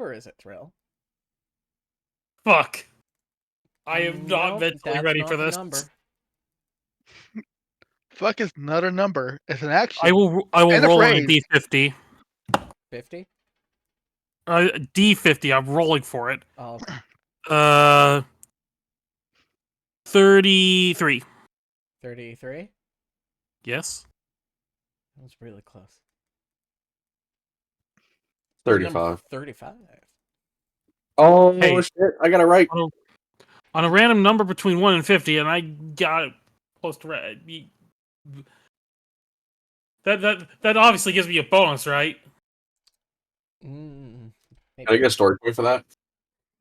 number is it, Thrill? Fuck. I am not Nope, mentally that's ready not for the this. number. Fuck is not a number. It's an action. I will And a roll on a phrase. D50. 50? D50. I'm rolling for it. Oh, okay. 33. 33? Yes. That was really close. 35. 35. Oh, Hey. shit. I got it right. On a random number between 1 and 50, and I got it close to right. That obviously gives me a bonus, right? Can I get a story point for that?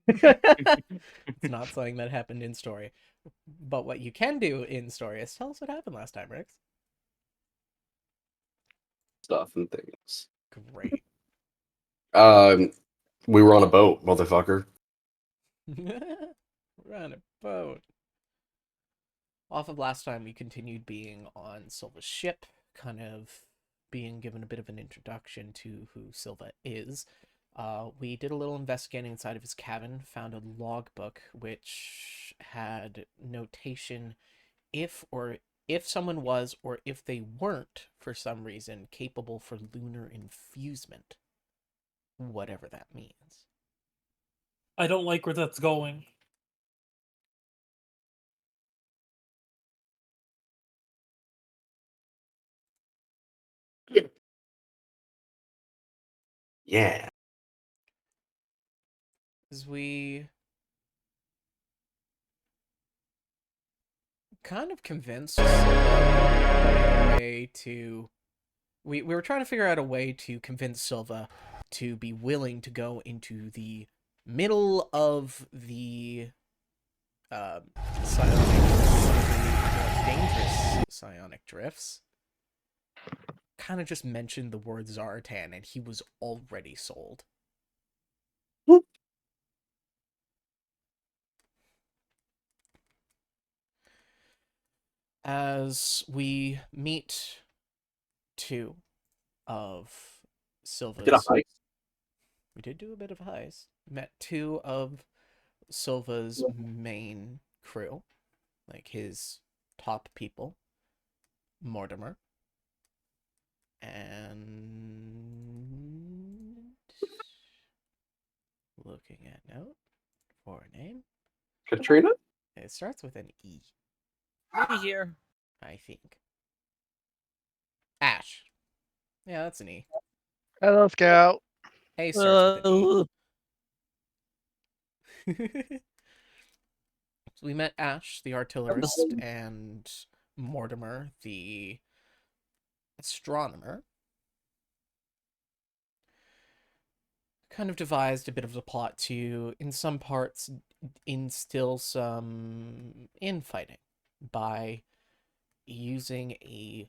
It's not something that happened in story. But what you can do in story is tell us what happened last time, Rix. Stuff and things. Great. We were on a boat, motherfucker. We're on a boat. Off of last time, we continued being on Silva's ship, kind of being given a bit of an introduction to who Silva is. We did a little investigating inside of his cabin, found a logbook which had notation if someone was, or if they weren't, for some reason, capable for lunar infusement. Whatever that means. I don't like where that's going. Yeah. As we kind of convinced Silva a way to... We were trying to figure out a way to convince Silva to be willing to go into the middle of the dangerous psionic drifts. Kind of just mentioned the word Zartan, and he was already sold. As we meet two of Silva's... Get a heist. We did do a bit of a heist. Met two of Silva's main crew, like his top people, Mortimer, and looking at note for a name. Katrina? It starts with an E. Me here. I think. Ash. Yeah, that's an E. Hello, Scout. A starts with an E. So we met Ash, the artillerist, and Mortimer, the astronomer. Kind of devised a bit of a plot to, in some parts, instill some infighting by using a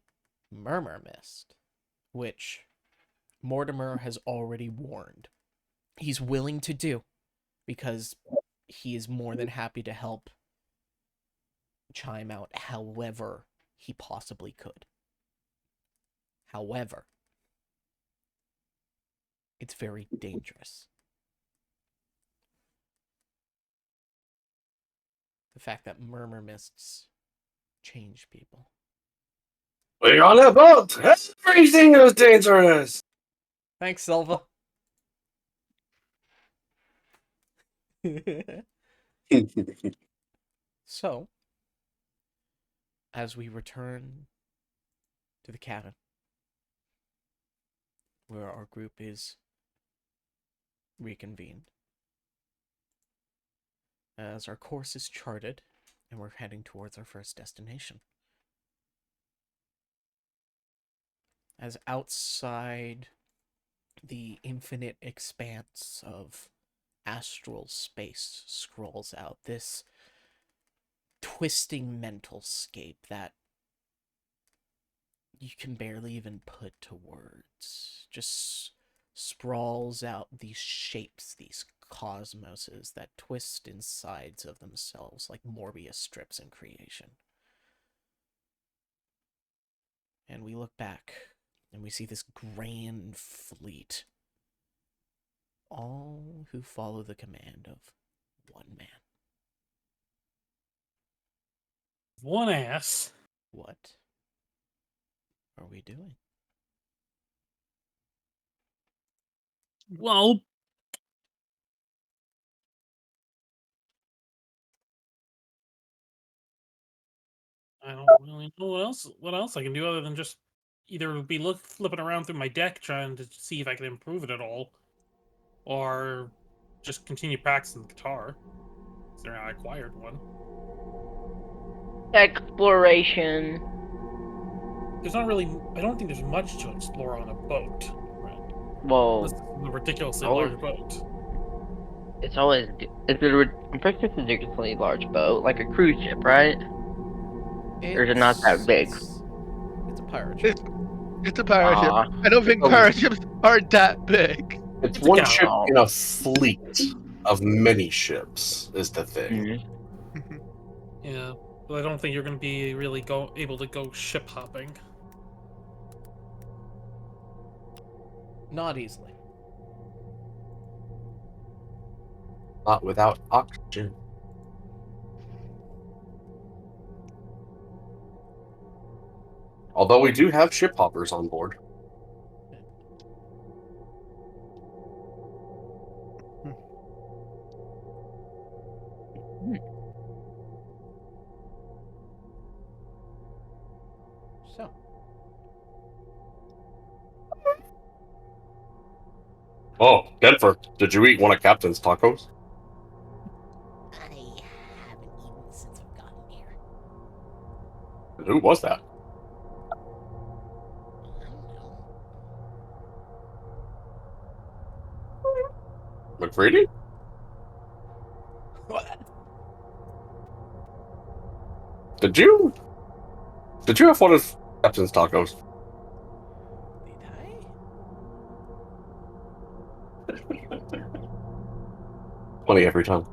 murmur mist, which Mortimer has already warned he's willing to do, because he is more than happy to help chime out however he possibly could. However, it's very dangerous. The fact that murmur mists change people. We're on a boat! Everything is dangerous! Thanks, Silva. So, as we return to the cabin, where our group is reconvened, as our course is charted, and we're heading towards our first destination. As outside the infinite expanse of astral space scrolls out, this twisting mental scape that you can barely even put to words, just sprawls out these shapes, these cosmoses that twist insides of themselves like Morbius strips in creation. And we look back, and we see this grand fleet all who follow the command of one man. One ass. What are we doing? Well, I don't really know what else I can do other than just either be flipping around through my deck trying to see if I can improve it at all, or just continue practicing the guitar. Considering I acquired one. Exploration. There's not really. I don't think there's much to explore on a boat. Right? Unless Well, it's a ridiculously always- large boat. it's always I'm pretty sure it's a ridiculously large boat, like a cruise ship, right? Or is it not that big? It's a pirate ship. It's a pirate ship. Aw. I don't think Oh. pirate ships are that big. It's It's a one gal- ship Oh. in a fleet of many ships, is the thing. Mm. Yeah, but I don't think you're going to be really able to go ship hopping. Not easily. Not without oxygen. Although we do have ship hoppers on board. So, Oh, Denver, did you eat one of Captain's tacos? I haven't eaten since I've gotten here. Who was that? I don't know. McFreedy? what? Did you have one of Captain's tacos? Did Funny every time.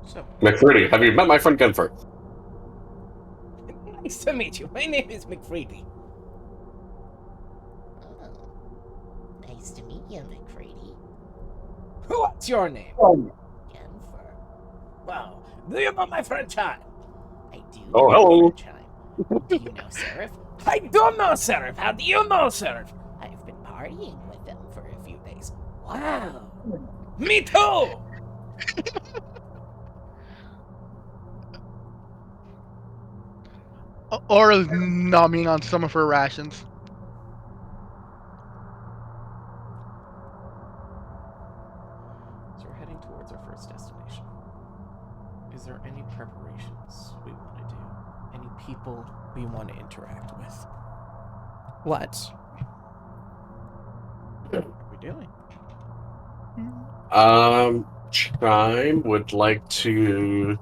I? So, McFreedy, have you met my friend Genfer? nice to meet you. My name is McFreedy. Oh, nice to meet you, McFreedy. What's your name? Jennifer. Well, do you know my friend Chime? I do. Oh, know hello. your Chime. Do you know Seraph? I do know Seraph. How do you know Seraph? I've been partying with him for a few days. Wow. Me too. Aura's nomming on some of her rations. So we're heading towards our first destination. Is there any preparations we want to do? Any people we want to interact with? What are we doing? Chime would like to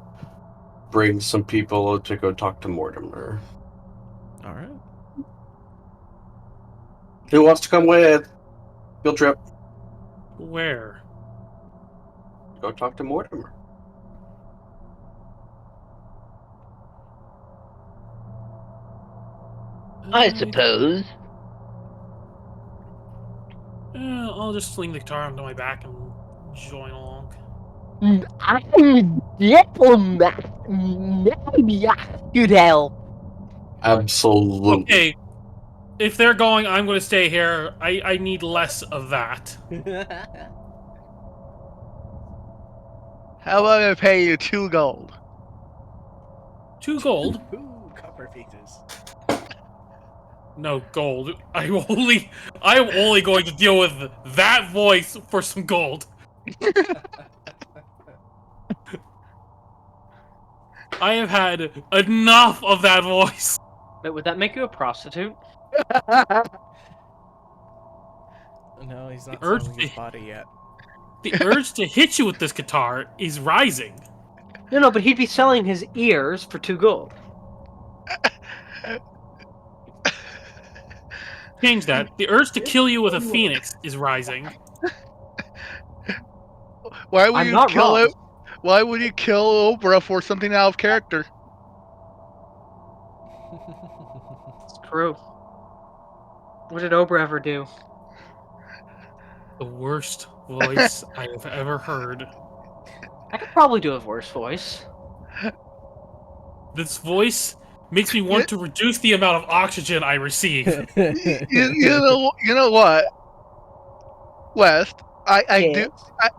bring some people to go talk to Mortimer. All right. Who wants to come with? Field trip. Where? Go talk to Mortimer. I suppose. I'll just sling the guitar onto my back and join along. I'm a diplomat. Maybe I could help. Absolutely. Okay, if they're going, I'm going to stay here. I need less of that. How about I pay you 2 gold? 2 gold. Ooh, copper pieces. No gold. I'm only going to deal with that voice for some gold. I have had enough of that voice. Wait, would that make you a prostitute? No, he's not The urge selling his to- body yet. The urge to hit you with this guitar is rising. No, but he'd be selling his ears for 2 gold. Change that. The urge to kill you with a phoenix is rising. Why would I'm you not kill wrong. it? Why would you kill Oprah for something out of character? It's true. What did Oprah ever do? The worst voice I have ever heard. I could probably do a worse voice. This voice makes me You, want to reduce the amount of oxygen I receive. you know what, West? I do. Yes.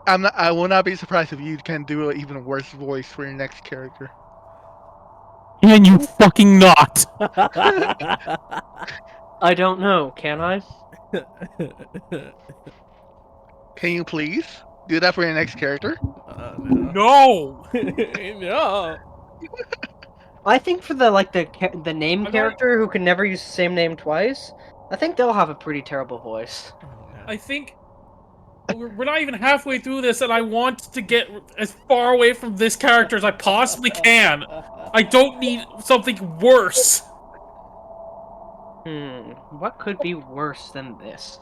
I'm not. I will not be surprised if you can do an even worse voice for your next character. Can you fucking not? I don't know. Can I? Can you please do that for your next character? No! No. I think for the name I'm not- character who can never use the same name twice, I think they'll have a pretty terrible voice. Oh, no. I think we're not even halfway through this, and I want to get as far away from this character as I possibly can. I don't need something worse. What could be worse than this?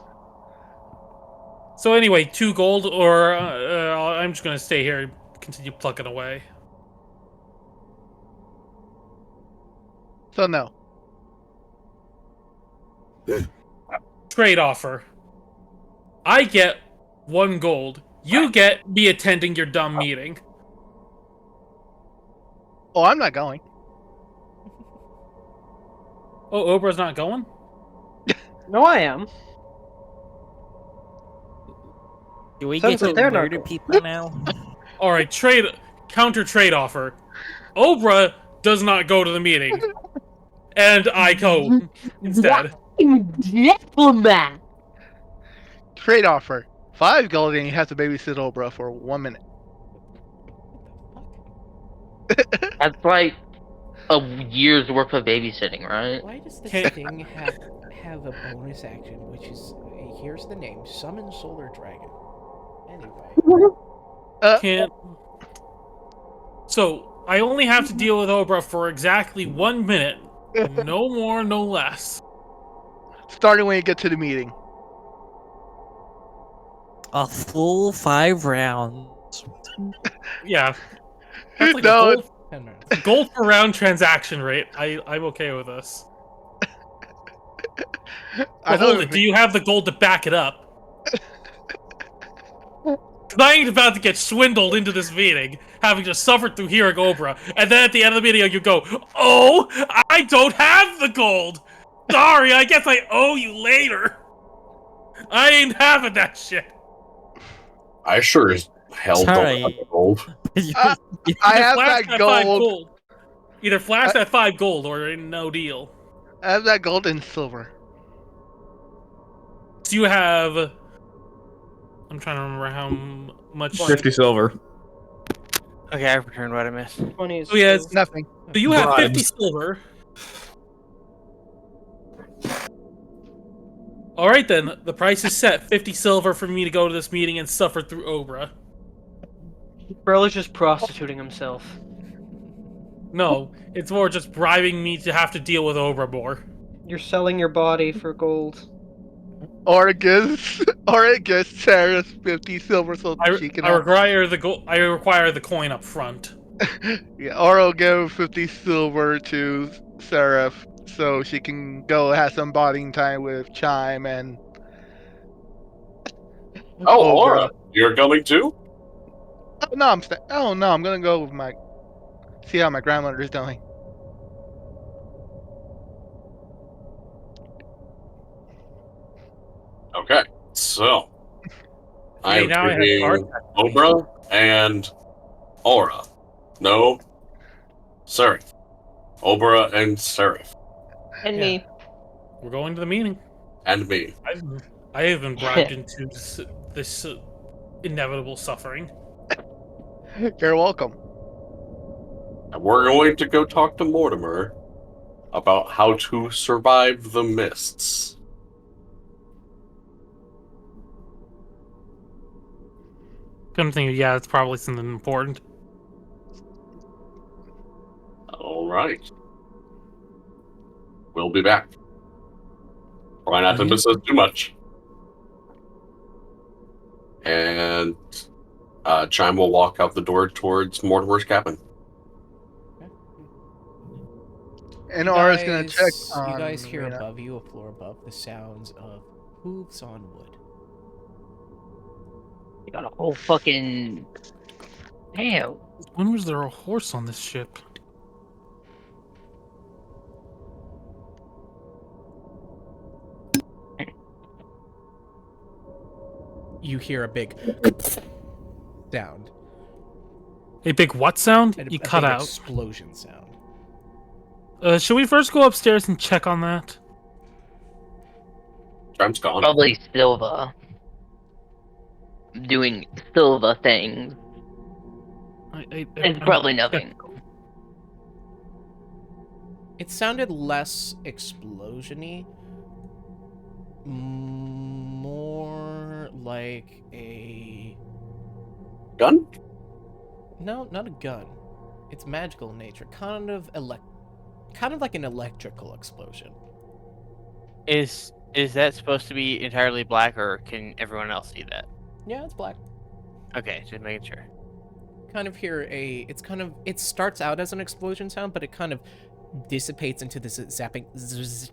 So anyway, 2 gold, or I'm just gonna stay here and continue plucking away. So no. Trade offer. I get 1 gold. You get me attending your dumb meeting. Oh, I'm not going. Oh, Oprah's not going? No, I am. Do we Sounds get like to they're not murder cool. people now? Alright, counter trade offer. Oprah does not go to the meeting. And I go instead. Diplomat. Trade offer. 5 gold and you have to babysit Oprah for 1 minute. That's like a year's worth of babysitting, right? Why does this Can't- thing have a bonus action, which is here's the name: Summon Solar Dragon. Anyway, Can't. So, I only have to deal with Oprah for exactly 1 minute. No more, no less. Starting when you get to the meeting. A full 5 rounds. Yeah. That's like No, a gold per round transaction rate. I'm okay with this. I Well, hold don't it. Do you have the gold to back it up? Because I ain't about to get swindled into this meeting, having just suffered through hearing Oprah, and then at the end of the video you go, "Oh, I don't have the gold! Sorry, I guess I owe you later. I ain't having that shit." I sure as hell don't Sorry. have the gold. I have Flash that 5 gold. gold. Either flash that 5 gold or no deal. I have that gold and silver. So you have... I'm trying to remember how much... 50 silver. Okay, I returned what I missed. 20 is Oh, yeah, still- Nothing. So you have 50 Bribes. silver. Alright then, the price is set. 50 silver for me to go to this meeting and suffer through Oprah. Burl is just prostituting himself. No, it's more just bribing me to have to deal with Oprah more. You're selling your body for gold. Or it gives Sarah 50 silver so she can. I require the coin up front. Yeah, or I'll give 50 silver to Seraph so she can go have some bonding time with Chime and. Oh, Oprah. Aura, you're coming too? Oh no, I'm gonna go with my. See how my grandmother's doing. Okay, so Okay, I'm now I have taking card- Oprah and Aura. No, Seraph. Oprah and Seraph. And Yeah. me. We're going to the meeting. And me. I have been bribed into this inevitable suffering. You're welcome. And we're going to go talk to Mortimer about how to survive the mists. Come think, yeah, it's probably something important. Alright. We'll be back. Try not to miss us too much. And Chime will walk out the door towards Mortimer's cabin. And Aura's gonna check on You guys hear Rena. above you, a floor above, the sounds of hooves on wood. You got a whole fucking. Damn. When was there a horse on this ship? You hear a big sound. A big what sound? A You cut big out. explosion sound. Should we first go upstairs and check on that? Chime's gone. Probably Silva. Doing Silva things. It's probably nothing. It sounded less explosion-y, more like a... Gun? No, not a gun. It's magical in nature. Kind of like an electrical explosion. Is that supposed to be entirely black, or can everyone else see that? Yeah, it's black. Okay, just making sure. Kind of hear it starts out as an explosion sound, but it kind of dissipates into this zapping zzz.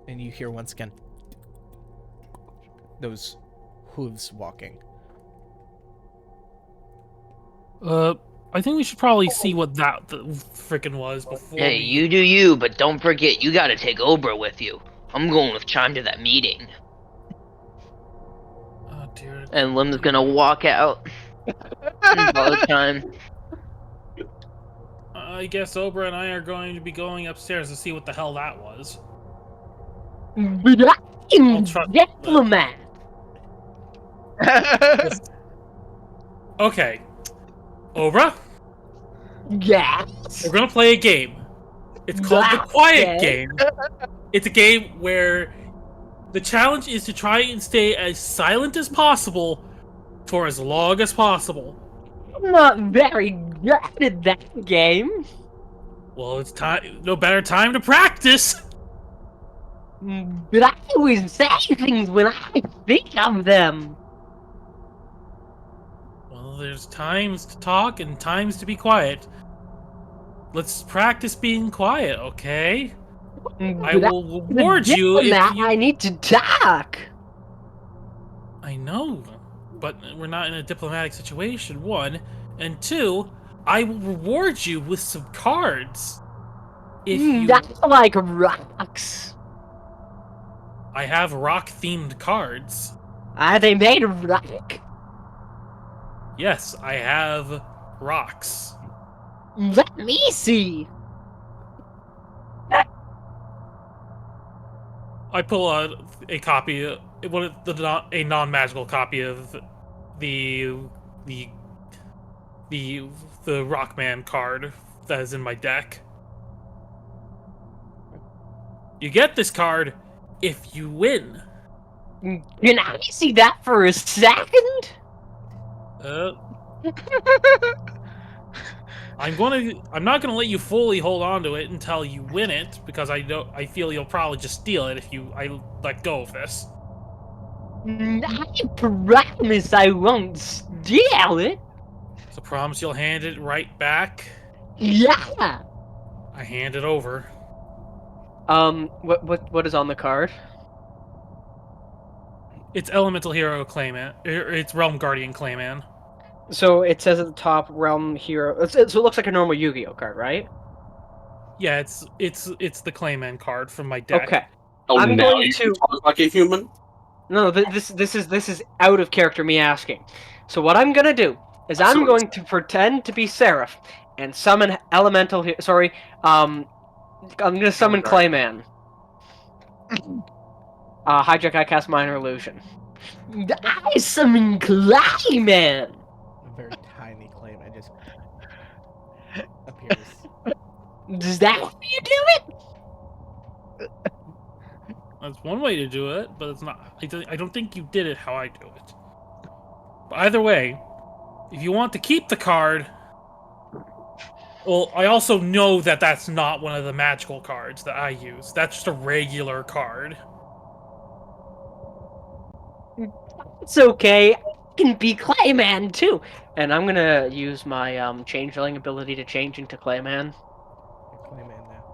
And you hear once again those hooves walking. I think we should probably see what that frickin' was before. Hey, you do you, but don't forget you gotta take Obra with you. I'm going with Chime to that meeting. Oh dear. And Lim's gonna walk out. And follow Chime. I guess Obra and I are going to be going upstairs to see what the hell that was. But I'll I'm trust- diplomat. Okay. Obra, Yes. we're gonna play a game. It's called the Quiet Okay. Game. It's a game where the challenge is to try and stay as silent as possible for as long as possible. I'm not very good at that game. Well, it's time. No better time to practice. But I always say things when I think of them. Well, there's times to talk and times to be quiet. Let's practice being quiet, okay? I But will I'm a reward you if diplomat, you... I need to talk. I know, but we're not in a diplomatic situation, one. And two, I will reward you with some cards. If you... That's like rocks. I have rock-themed cards. Are they made of rock? Yes, I have rocks. Let me see. I pull out a copy, a non-magical copy of the Rockman card that is in my deck. You get this card if you win. Can I see that for a second? I'm not gonna let you fully hold on to it until you win it, because I feel you'll probably just steal it if I let go of this. I promise I won't steal it. So promise you'll hand it right back. Yeah. I hand it over. What is on the card? It's Elemental Hero Clayman. It's Realm Guardian Clayman. So it says at the top, Realm Hero. So it looks like a normal Yu-Gi-Oh card, right? Yeah, it's the Clayman card from my deck. Okay. Oh, I'm now going you can to- talk like a human? No, this is out of character. Me asking. So what I'm gonna do is I'm Sorry. going to pretend to be Seraph and summon Elemental. Sorry. I'm gonna summon Clayman. Hijack. I cast Minor Illusion. I summon Clayman. A very tiny claim. It just appears. Is that how you do it? That's one way to do it, but it's not. I don't think you did it how I do it. But either way, if you want to keep the card, well, I also know that that's not one of the magical cards that I use. That's just a regular card. It's okay. can be Clayman too. And I'm gonna use my changeling ability to change into Clayman. Clayman now.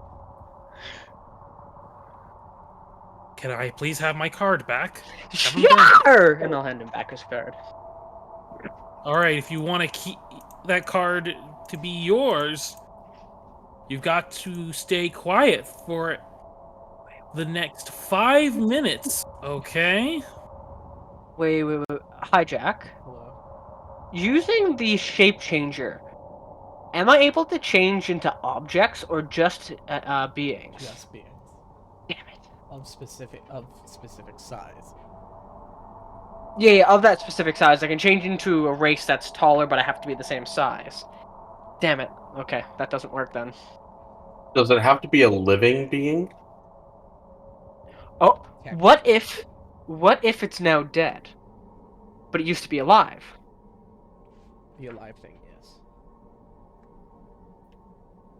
Can I please have my card back? Haven't burned it. Sure! And I'll hand him back his card. All right, if you want to keep that card to be yours, you've got to stay quiet for the next 5 minutes. Okay. Wait. Hi, Jack. Hello. Using the shape changer, am I able to change into objects or just beings? Just beings Damn it. of specific size. Yeah, of that specific size. I can change into a race that's taller, but I have to be the same size. Damn it. Okay, that doesn't work then. Does it have to be a living being? Oh, what if it's now dead, but it used to be alive? The alive thing, yes.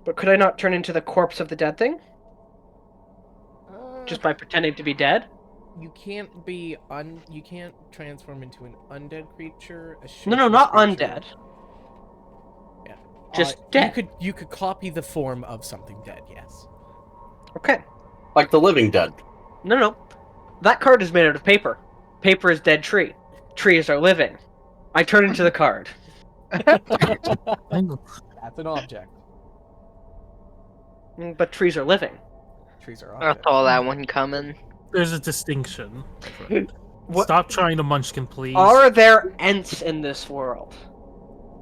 But could I not turn into the corpse of the dead thing just by pretending to be dead? You can't you can't transform into an undead creature. A No, shapeless not creature. undead. Yeah. Just dead. You could copy the form of something dead. Yes. Okay. Like the living dead. No. That card is made out of paper. Paper is dead tree. Trees are living. I turn into the card. That's an object. But trees are living. Trees are I objects. saw that one coming. There's a distinction. What- Stop trying to munchkin, please. Are there Ents in this world?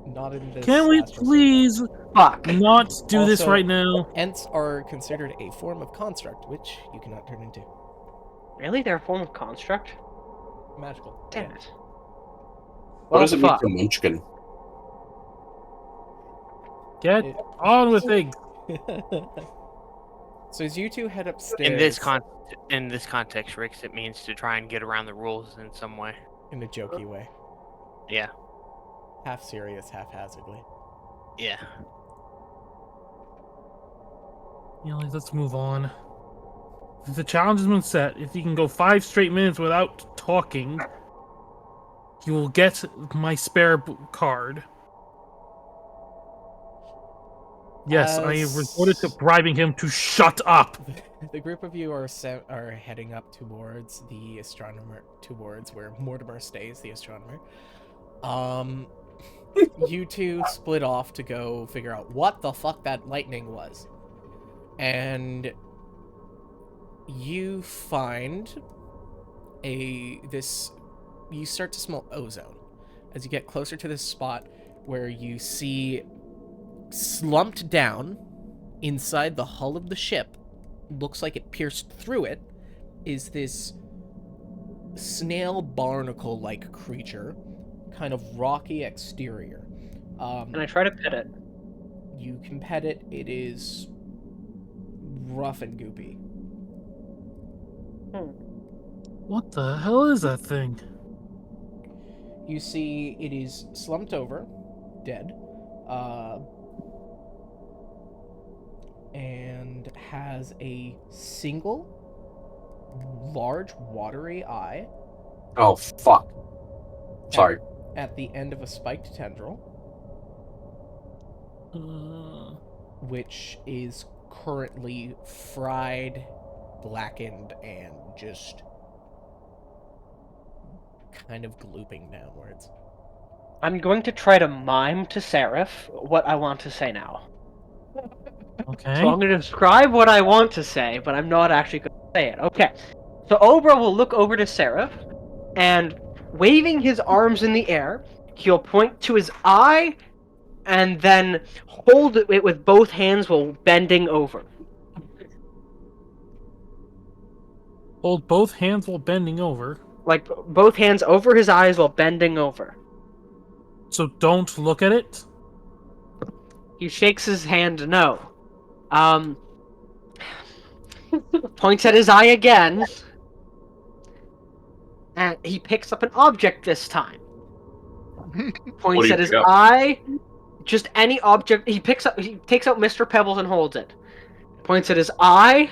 Not in this. Can we astral please Fuck. not do this Also- right now? Ents are considered a form of construct, which you cannot turn into. Really? They're a form of construct? Magical. Damn yeah. it. What does it mean fuck. to munchkin? Get It- on with things. So as you two head upstairs In this context, Rix, it means to try and get around the rules in some way. in a jokey way, Yeah. half serious, haphazardly. Yeah. Let's move on. The challenge has been set. If you can go 5 straight minutes without talking, you will get my spare card. Yes, I have resorted to bribing him to shut up. The group of you are heading up towards the astronomer, towards where Mortimer stays, the astronomer. You two split off to go figure out what the fuck that lightning was. And you find you start to smell ozone as you get closer to this spot where you see slumped down inside the hull of the ship, looks like it pierced through it, is this snail barnacle-like creature, kind of rocky exterior. And I try to pet it. You can pet it. It is rough and goopy. What the hell is that thing? You see it is slumped over, dead, and has a single large watery eye Oh, fuck. Sorry. at the end of a spiked tendril, which is currently fried, blackened, and just kind of glooping downwards. I'm going to try to mime to Seraph what I want to say now. Okay. So I'm going to describe what I want to say, but I'm not actually going to say it. Okay. So Obra will look over to Seraph, and waving his arms in the air, he'll point to his eye, and then hold it with both hands while bending over. Hold both hands while bending over. Like, both hands over his eyes while bending over. So don't look at it? He shakes his hand no. Points at his eye again. And he picks up an object this time. Points you at his pick up? eye. Just any object. He takes out Mr. Pebbles and holds it. Points at his eye.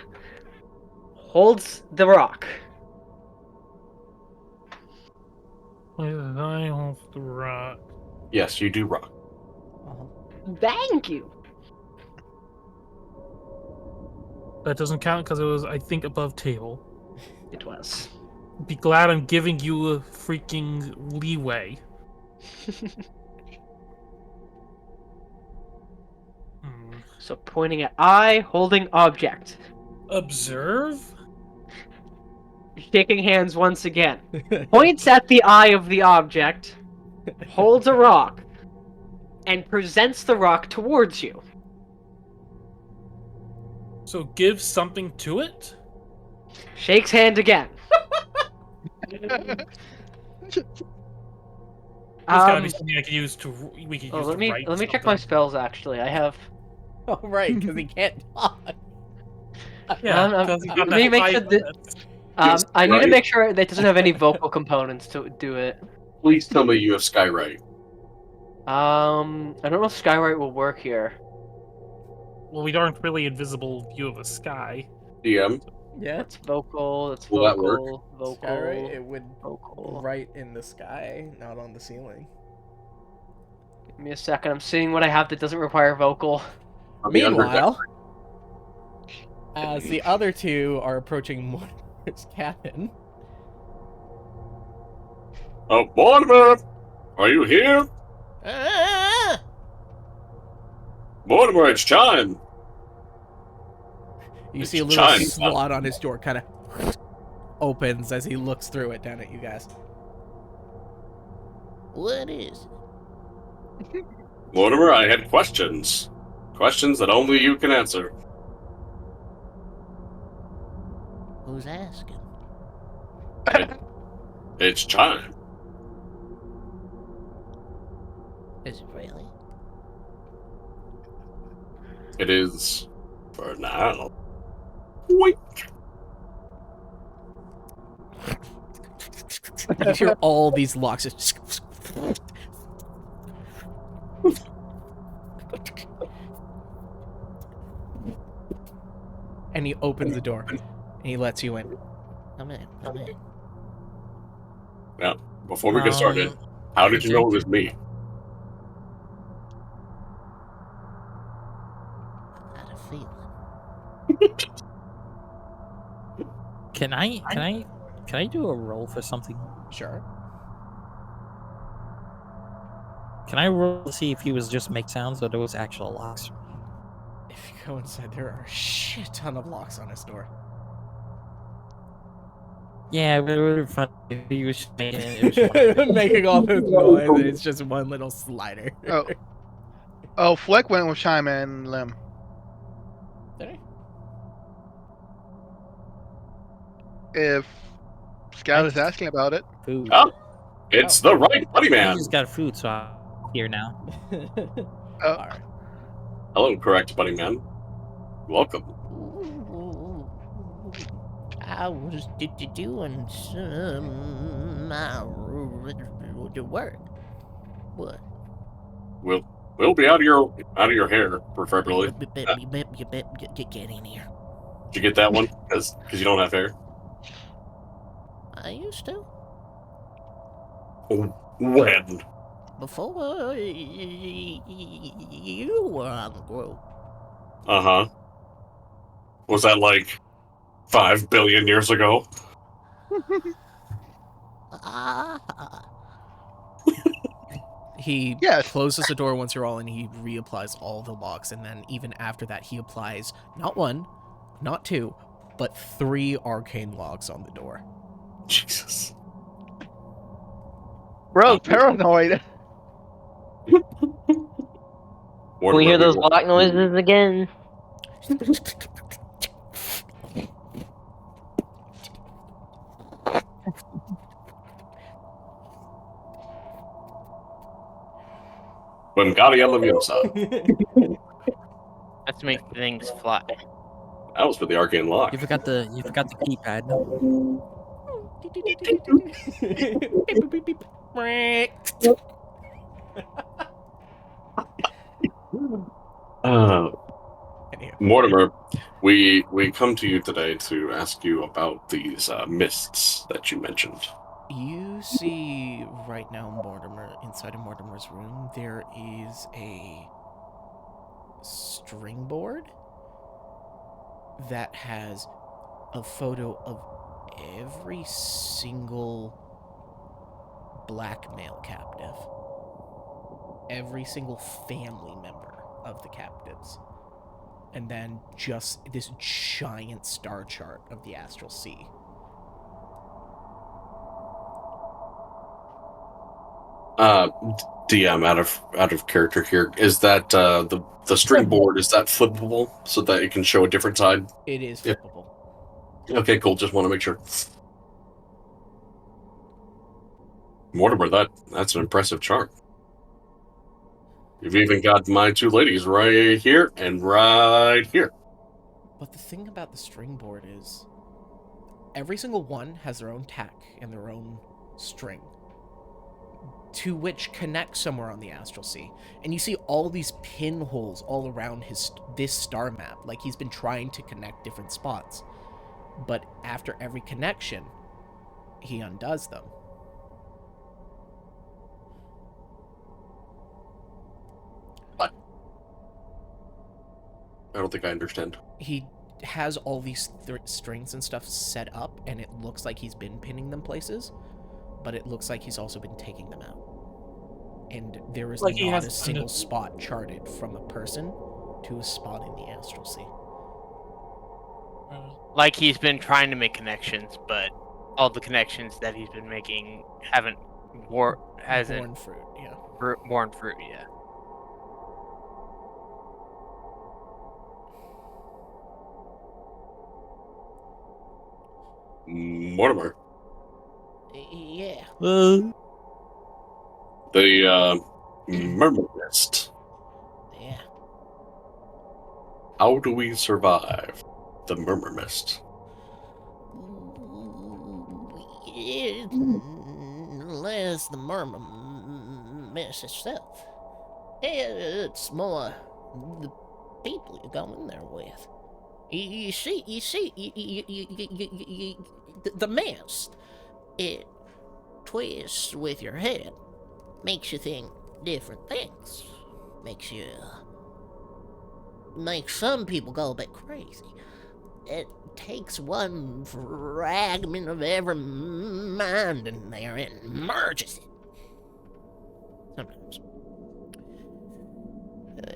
Holds the rock. I hold the rock. Yes, you do rock. Thank you. That doesn't count because it was, I think, above table. It was. Be glad I'm giving you a freaking leeway. So pointing at eye, holding object. Observe? Shaking hands once again. Points at the eye of the object, holds a rock, and presents the rock towards you. So give something to it? Shakes hand again. There's gotta be something I could use to. We could use let to me write check my something. spells. Actually, I have. Oh, right, because he can't talk. Yeah, let he's got me that make 5 sure that. minutes. I need to Right? make sure that it doesn't have any vocal components to do it. Please tell me you have Skywrite. I don't know if Skywrite will work here. Well, we aren't really invisible view of a sky. DM, Yeah. That's vocal. That's Will that work? vocal. Vocal. Skywrite, it would Vocal. write in the sky, not on the ceiling. Give me a second. I'm seeing what I have that doesn't require vocal. on the underdeck. Meanwhile, as the other two are approaching Mortimer's cabin, Oh, Mortimer! Are you here? Ah! Mortimer, it's Chime! you It's see a little Chime. slot on his door kind of opens as he looks through it down at you guys. What is? Mortimer, I had questions. Questions that only you can answer. Who's asking? It's Chime. Is it really? It is for now. Wait. You hear all these locks just and he opens the door and he lets you in. I'm in. I'm in. Now, before we get started, how did you know it was me? I got a feeling. Can I do a roll for something? Sure. Can I roll to see if he was just make sounds or there was actual locks? If you go inside, there are a shit ton of locks on his door. Yeah, but it would have been fun if he was just making it. Was Making all this noise, and it's just one little slider. Oh, Fleck went with Chime and Lim. Did he? If Scout is asking about it. food. Oh, it's the right buddy He man. just got food, so I'm here now. Alright. Hello, correct buddy man. Welcome. I was doing some work. What? We'll be out of your hair, preferably. Get in here. Did you get that one? Because you don't have hair. I used to. When? Before you were on the group. Uh-huh. Was that like 5 billion years ago? He Yes. closes the door once you're all in, he reapplies all the locks, and then even after that, he applies not one, not two, but 3 arcane locks on the door. Jesus. Bro, paranoid. Can we hear those will- lock noises again? Wingardium Leviosa. Let's make things fly. That was for the arcane lock. You forgot the keypad. Mortimer, we come to you today to ask you about these mists that you mentioned. You see right now, Mortimer, inside of Mortimer's room, there is a string board that has a photo of every single black male captive. Every single family member of the captives. And then just this giant star chart of the astral sea. DM out of character here. Is that the string board, is that flippable so that it can show a different side? It is Yeah. flippable. Okay, cool. Just want to make sure. Mortimer, that's an impressive chart. You've even got my two ladies right here and right here. But the thing about the string board is every single one has their own tack and their own string, to which connect somewhere on the astral sea. And you see all these pinholes all around this star map, like he's been trying to connect different spots. But after every connection, he undoes them. What? I don't think I understand. He has all these strings and stuff set up, and it looks like he's been pinning them places, but it looks like he's also been taking them out. And there is Like he not has a single spot charted from a person to a spot in the astral sea. Like he's been trying to make connections, but all the connections that he's been making hasn't Born fruit, yeah. borne fruit yet. Mortimer, Yeah. the murmur mist. Yeah. How do we survive the murmur mist? Unless the murmur mist itself. It's more the people you go in there with. You see, the mist, it twists with your head, makes you think different things, makes some people go a bit crazy. It takes one fragment of every mind in there and merges it. Sometimes.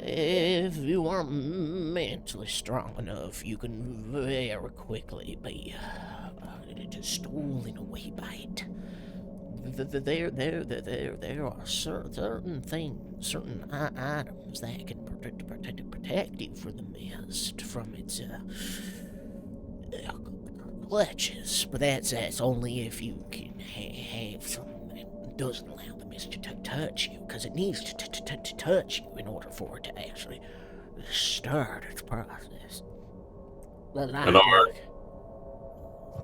If you aren't mentally strong enough, you can very quickly be just stolen away by it. There are certain things, certain items that can protect you from the mist, from its clutches. But that's only if you can have something that doesn't allow the mist to touch you, because it needs to touch you in order for it to actually start its process. Like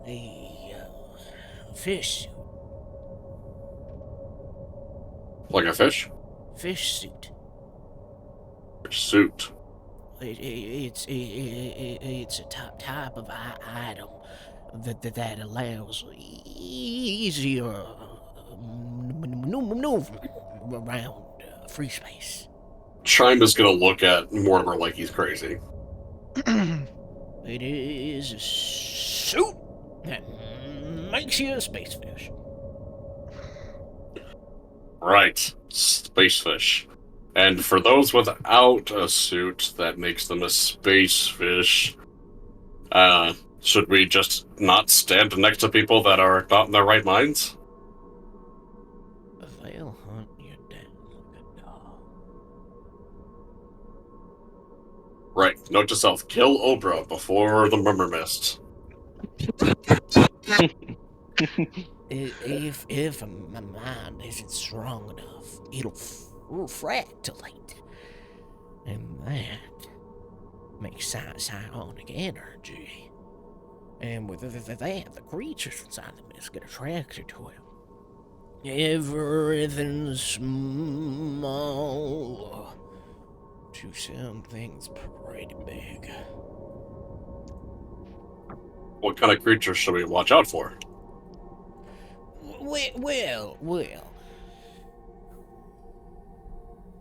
a fish suit. Like a fish? Fish suit. Suit. It's a type of item that allows easier movement around free space. Chime is gonna look at Mortimer like he's crazy. It is a suit that makes you a space fish. Right. Space fish. And for those without a suit that makes them a space fish, should we just not stand next to people that are not in their right minds? They'll hunt you down like a dog. Right. Note to self: kill Obra before the murmur mist. If my mind isn't strong enough, it'll fractalate. And that makes psionic energy. And with that, the creatures inside the mist get attracted to it. Everything small to something's pretty big. What kind of creatures should we watch out for? Well.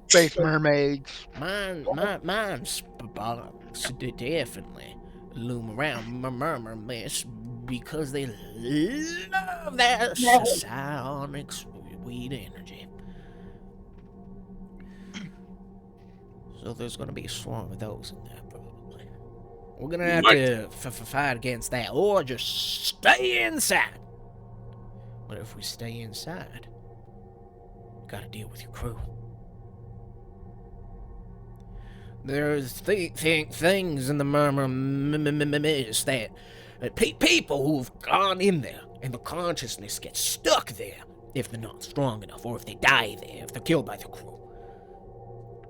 Space mermaids. Mine spots definitely loom around murmur mist because they love that psionic sweet energy. So there's gonna be a swarm of those in there, probably. We're gonna have to fight against that, or just stay inside. But if we stay inside, you gotta deal with your crew. There's things in the murmur mist that people who've gone in there and the consciousness gets stuck there if they're not strong enough, or if they die there, if they're killed by the crew.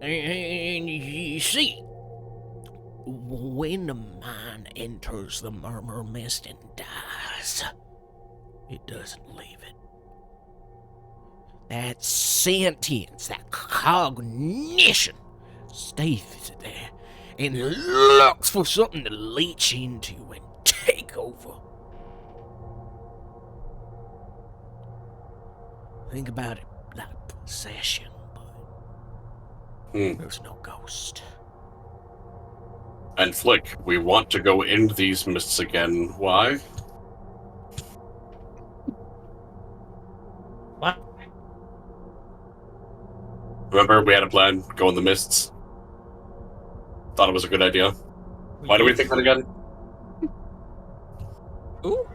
And you see, when the mind enters the murmur mist and dies, it doesn't leave it. That sentience, that cognition, stays there and looks for something to leech into and take over. Think about it like possession, but there's no ghost. And Flick, we want to go into these mists again. Why? What? Remember, we had a plan, go in the mists. Thought it was a good idea. Why do we think that again? Who?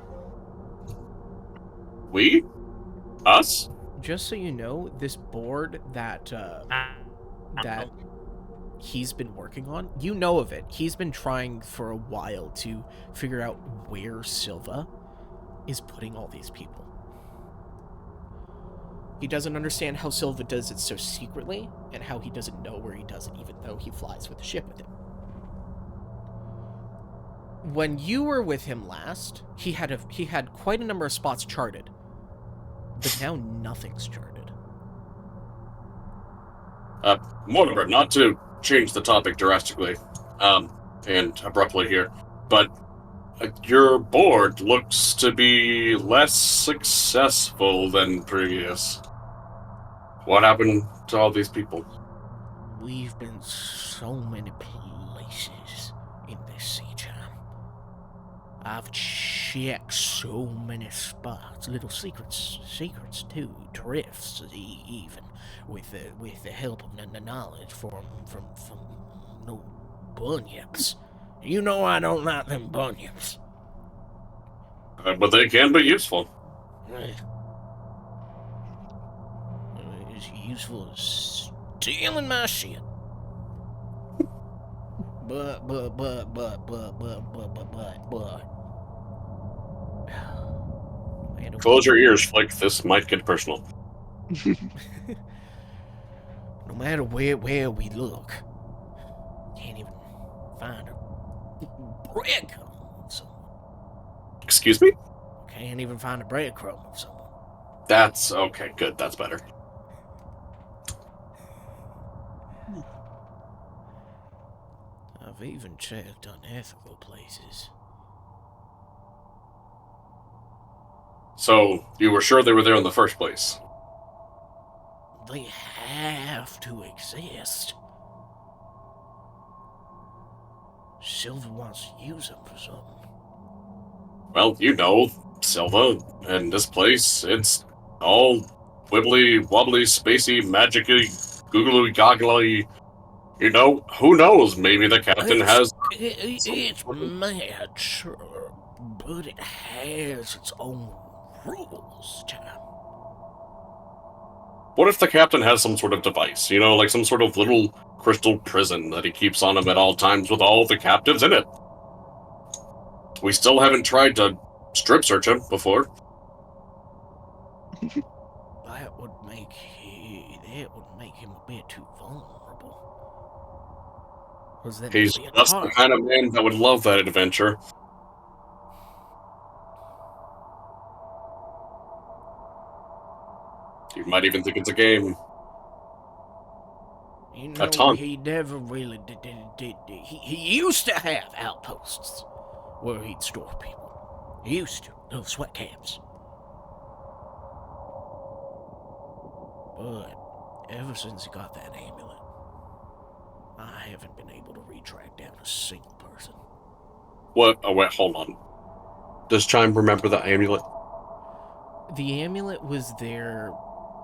We? Us? Just so you know, this board that that he's been working on, you know of it. He's been trying for a while to figure out where Silva is putting all these people. He doesn't understand how Silva does it so secretly, and how he doesn't know where he does it, even though he flies with the ship with him. When you were with him last, he had quite a number of spots charted, but now nothing's charted. Moreover, not to change the topic drastically, and abruptly here, but your board looks to be less successful than previous. What happened to all these people? We've been so many places in this sea time. I've checked so many spots, little secrets too, drifts even, with the help of the knowledge from no bunyips. You know I don't like them bunyips. But they can be useful. As useful as stealing my shit. But. Close your ears, Flick. This might get personal. No matter where we look, can't even find a breadcrumb of someone. Excuse me? Can't even find a breadcrumb of someone. That's okay, good, that's better. I've even checked unethical places. So, you were sure they were there in the first place? They have to exist. Silver wants to use them for something. Well, you know, Silva, and this place, it's all wibbly, wobbly, spacey, magicy, googly, goggly. You know, who knows? Maybe the captain has. It's mad, sure, but it has its own rules, Tom. What if the captain has some sort of device? You know, like some sort of little crystal prison that he keeps on him at all times with all the captives in it? We still haven't tried to strip search him before. That would make him a bit too vulnerable. He's just the kind of man that would love that adventure. You might even think it's a game. You know, a ton. He never really did. He used to have outposts where he'd store people. He used to, little sweat camps. But ever since he got that amulet, I haven't been able to retrack down a single person. What? Oh, wait, hold on. Does Chime remember the amulet? The amulet was there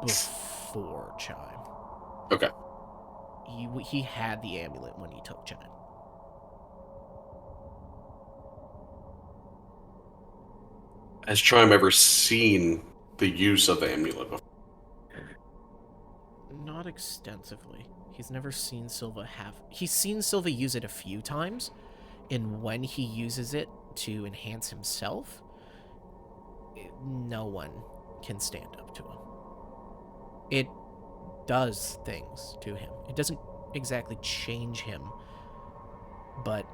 before Chime. Okay. He had the amulet when he took Chime. Has Chime ever seen the use of the amulet before? Not extensively. He's never seen Silva have... He's seen Silva use it a few times, and when he uses it to enhance himself, no one can stand up to him. It does things to him. It doesn't exactly change him, but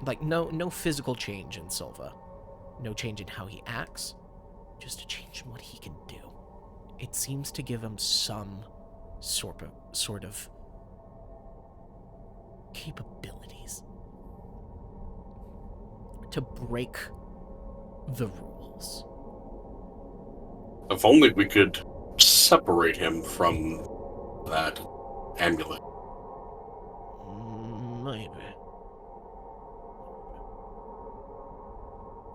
like no physical change in Silva. No change in how he acts, just a change in what he can do. It seems to give him some sort of capabilities to break the rules. If only we could separate him from that amulet. Maybe.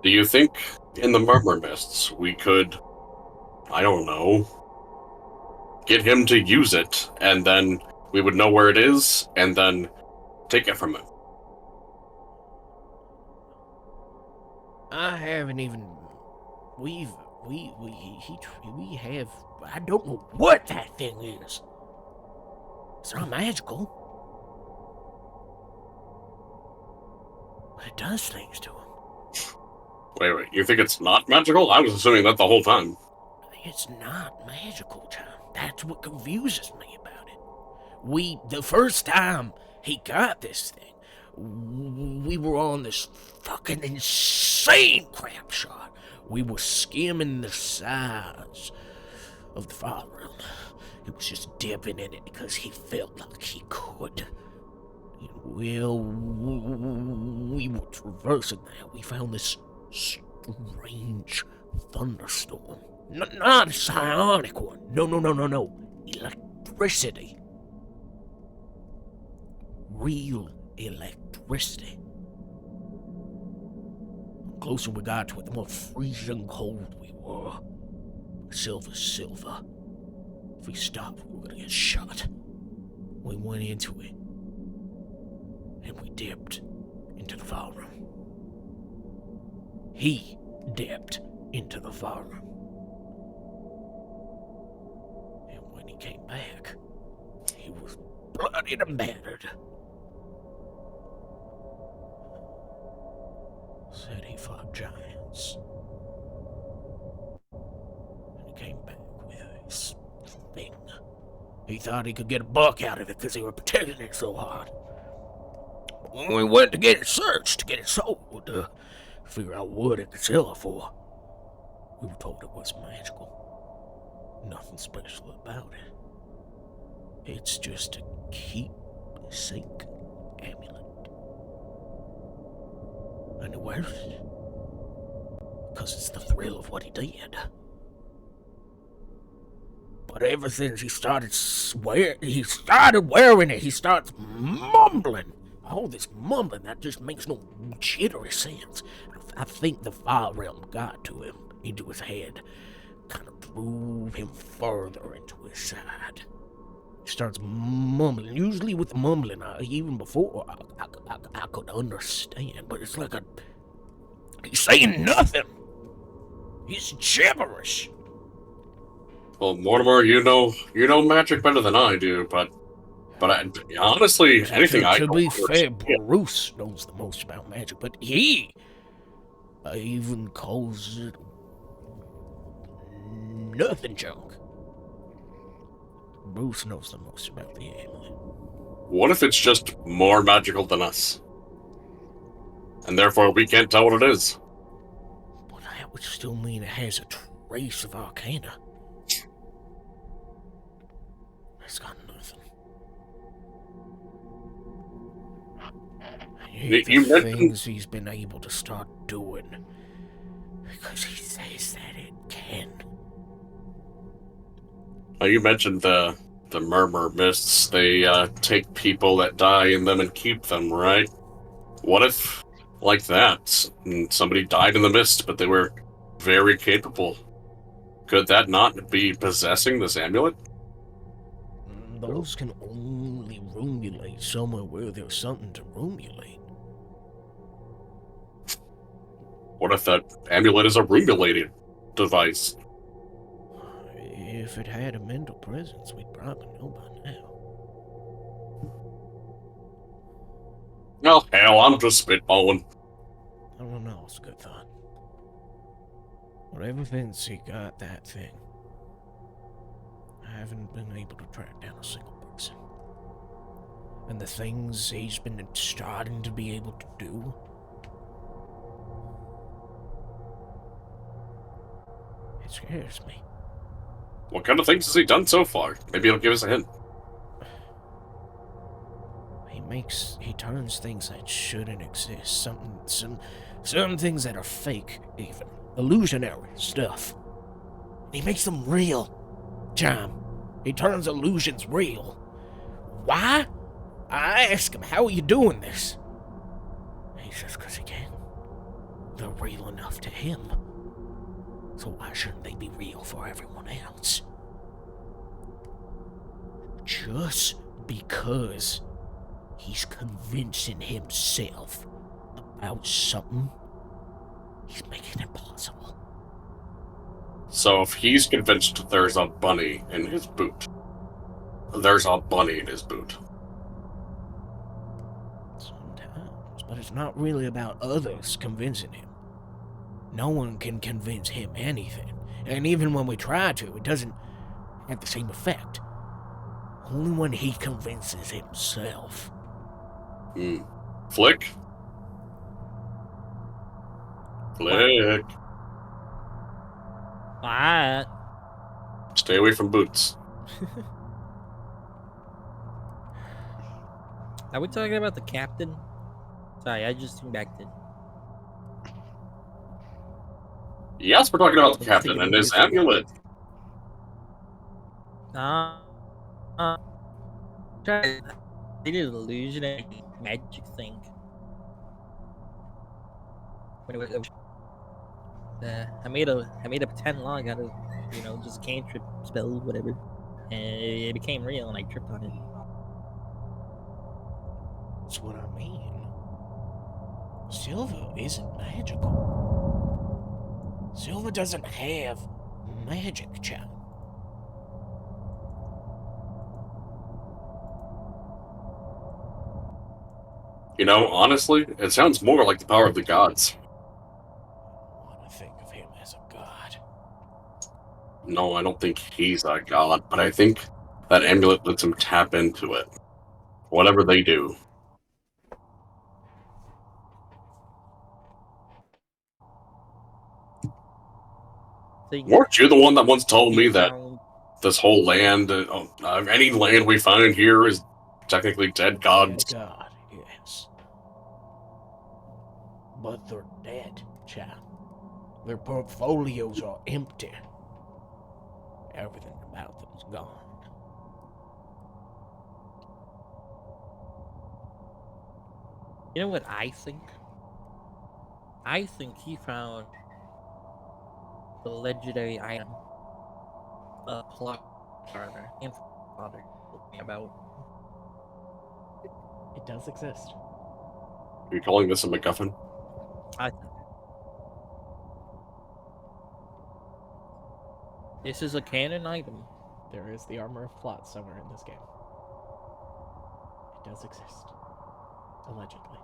Do you think in the Murmur Mists we could, I don't know, get him to use it, and then we would know where it is, and then take it from him? I haven't even. We have. I don't know what that thing is. It's not magical. But it does things to him. Wait, you think it's not magical? I was assuming that the whole time. It's not magical, John. That's what confuses me about it. The first time he got this thing, we were on this fucking insane crap shot. We were skimming the sides of the fire realm. He was just dipping in it because he felt like he could. Well, we were traversing that. We found this strange thunderstorm. Not a psionic one. No. Electricity. Real electricity. The closer we got to it, the more freezing cold we were. Silver's silver. If we stopped, we were gonna get shot. We went into it. And we dipped into the fire room. He dipped into the fire room. And when he came back, he was bloodied and battered. Said he fought giants. And he came back with this thing. He thought he could get a buck out of it because they were protecting it so hard. When we went to get it searched, to get it sold, figure out what it could sell it for, we were told it was magical. Nothing special about it. It's just a keepsake amulet. And he wears it because it's the thrill of what he did. But ever since he started wearing it, he starts mumbling. All this mumbling, that just makes no jittery sense. I think the fire realm got to him, into his head, kind of drove him further into his side. He starts mumbling. Usually with the mumbling, even before, I could understand, but it's like he's saying nothing. He's gibberish. Well, Mortimer, you know magic better than I do, but honestly, anything To be fair, Bruce knows the most about magic, but he even calls it nothing junk. Bruce knows the most about the amulet. What if it's just more magical than us? And therefore we can't tell what it is. But that would still mean it has a trace of arcana. It's got nothing. You The things he's been able to start doing because he says that it can. You mentioned the murmur mists. They take people that die in them and keep them, right? What if, like that, somebody died in the mist, but they were very capable? Could that not be possessing this amulet? Those can only rumulate somewhere where there's something to rumulate. What if that amulet is a rumulating device? If it had a mental presence, we'd probably know by now. Oh, hell, I'm just spitballing. I don't know, it's a good thought. Whatever Vinci got that thing, I haven't been able to track down a single person. And the things he's been starting to be able to do, it scares me. What kind of things has he done so far? Maybe he'll give us a hint. He turns things that shouldn't exist, some things that are fake, even illusionary stuff. He makes them real. Chime, he turns illusions real. Why? I ask him, how are you doing this? He says, because he can. They're real enough to him. So why shouldn't they be real for everyone else? Just because he's convincing himself about something, he's making it possible. So if he's convinced there's a bunny in his boot, there's a bunny in his boot. Sometimes, but it's not really about others convincing him. No one can convince him anything, and even when we try to, it doesn't have the same effect. Only when he convinces himself. Flick? Flick. What? Stay away from boots. Are we talking about the captain? Sorry, I just tuned back in. Yes, we're talking about the Let's captain take it and into his account. amulet. They did an illusionary magic thing. When it was, I made a pretend log out of, just a cantrip spell, whatever, and it became real, and I tripped on it. That's what I mean. Silver isn't magical. Silver doesn't have magic, child. You know, honestly, it sounds more like the power of the gods. I want to think of him as a god. No, I don't think he's a god, but I think that amulet lets him tap into it. Whatever they do. Weren't you the one that once told me that this whole land, any land we find here is technically dead gods? Dead god, yes. But they're dead, child. Their portfolios are empty. Everything about them is gone. You know what I think? I think he found the legendary item, plot partner and father told me about. It does exist. Are you calling this a MacGuffin? This is a canon item. There is the armor of plot somewhere in this game. It does exist. Allegedly.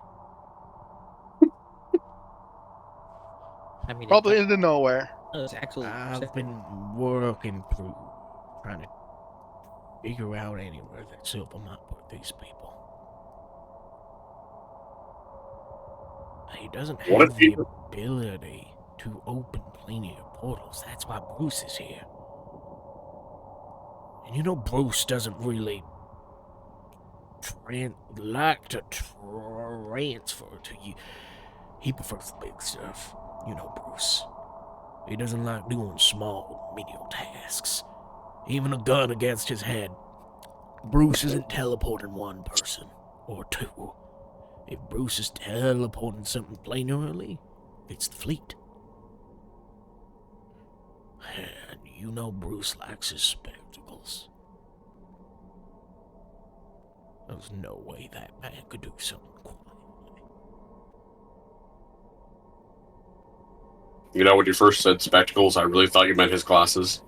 I mean, Probably into nowhere. it's actually. I've been working through trying to figure out anywhere that Silver might put these people. He doesn't What have if the he- ability to open plenty of portals. That's why Bruce is here. And you know Bruce doesn't really like to transfer to you. He prefers the big stuff. You know Bruce. He doesn't like doing small, menial tasks. Even a gun against his head. Bruce isn't teleporting one person or two. If Bruce is teleporting something plainly, it's the fleet. And you know Bruce likes his spectacles. There's no way that man could do something quietly. You know, when you first said spectacles, I really thought you meant his glasses.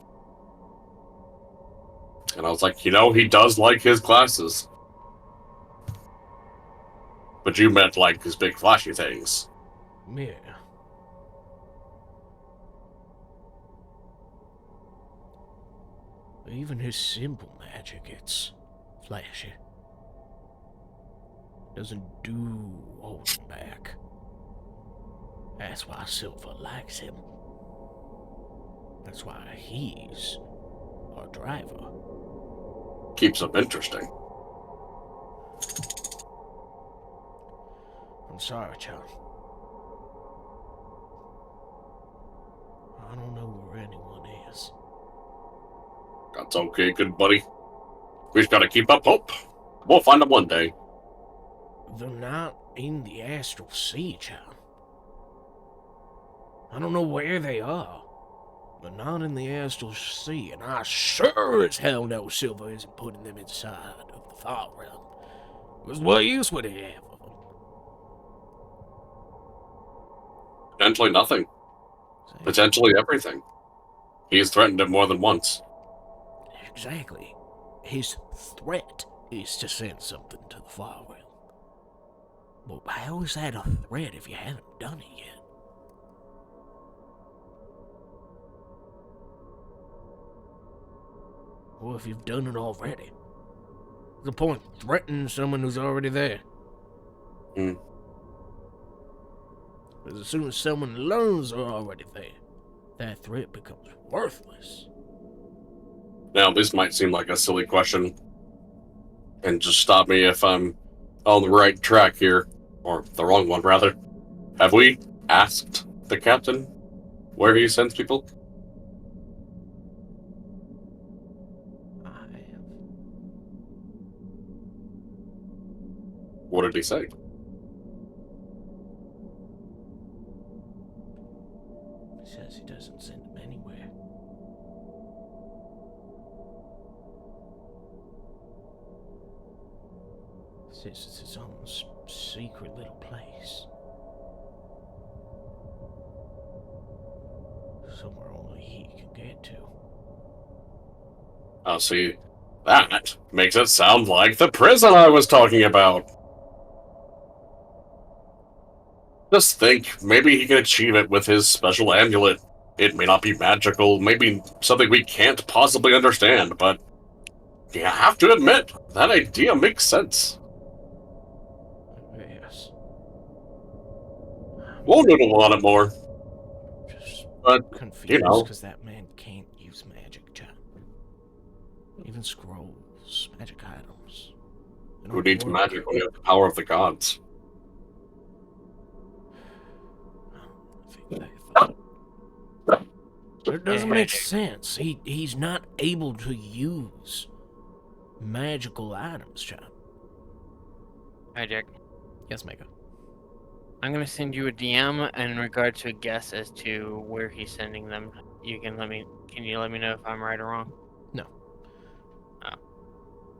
And I was like, you know, he does like his glasses. But you meant like his big flashy things. Yeah. Even his simple magic, it's flashy. Doesn't do holding back. That's why Silver likes him. That's why he's our driver. Keeps him interesting. I'm sorry, John. I don't know where anyone is. That's okay, good buddy. We just gotta keep up hope. We'll find them one day. They're not in the astral sea, John. I don't know where they are. They're not in the astral sea, and I sure as hell know Silver isn't putting them inside of the far realm. Because what use would he have of them? Potentially nothing. Potentially everything. He's threatened it more than once. Exactly. His threat is to send something to the far realm. But how is that a threat if you haven't done it yet? Or if you've done it already? What's the point threatening someone who's already there? Hmm. Because as soon as someone learns they're already there, that threat becomes worthless. Now, this might seem like a silly question, and just stop me if I'm on the right track here, or the wrong one, rather. Have we asked the captain where he sends people? I have. What did he say? He says he doesn't send them anywhere. He says it's his own secret little place. Somewhere only he can get to. Oh, see, that makes it sound like the prison I was talking about. Just think, maybe he can achieve it with his special amulet. It may not be magical, maybe something we can't possibly understand, but you have to admit, that idea makes sense. Yes. We'll noodle on it more. Just But, confused because that man can't use magic, John. Even scrolls, magic items. They who don't needs work. magic when you have the power of the gods? I think that it doesn't make sense. He's not able to use magical items, John. Hi, Jack. Yes, Mega. I'm gonna send you a DM in regard to a guess as to where he's sending them. Can you let me know if I'm right or wrong? No. Oh.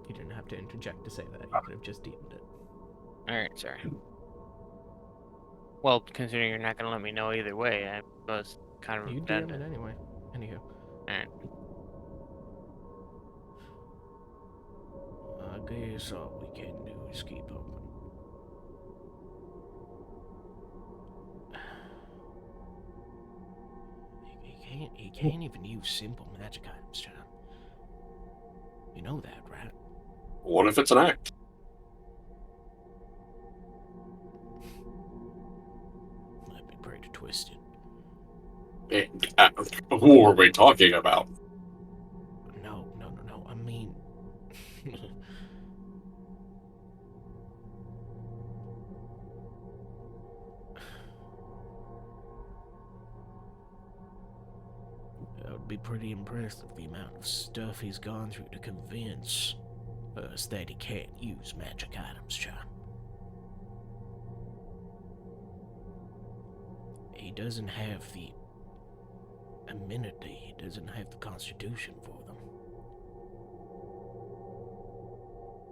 You didn't have to interject to say that. You could have just DM'd it. Alright, sorry. Well, considering you're not gonna let me know either way, I was kind of You DM redundant. it anyway. Anywho. Alright. I guess all we can do is keep hoping. He can't even use simple magic items, John. You know that, right? What if it's an act? Might be pretty twisted. Who are we talking about? No. I mean... I'd be pretty impressed with the amount of stuff he's gone through to convince us that he can't use magic items, John. He doesn't have the amenity, he doesn't have the constitution for them.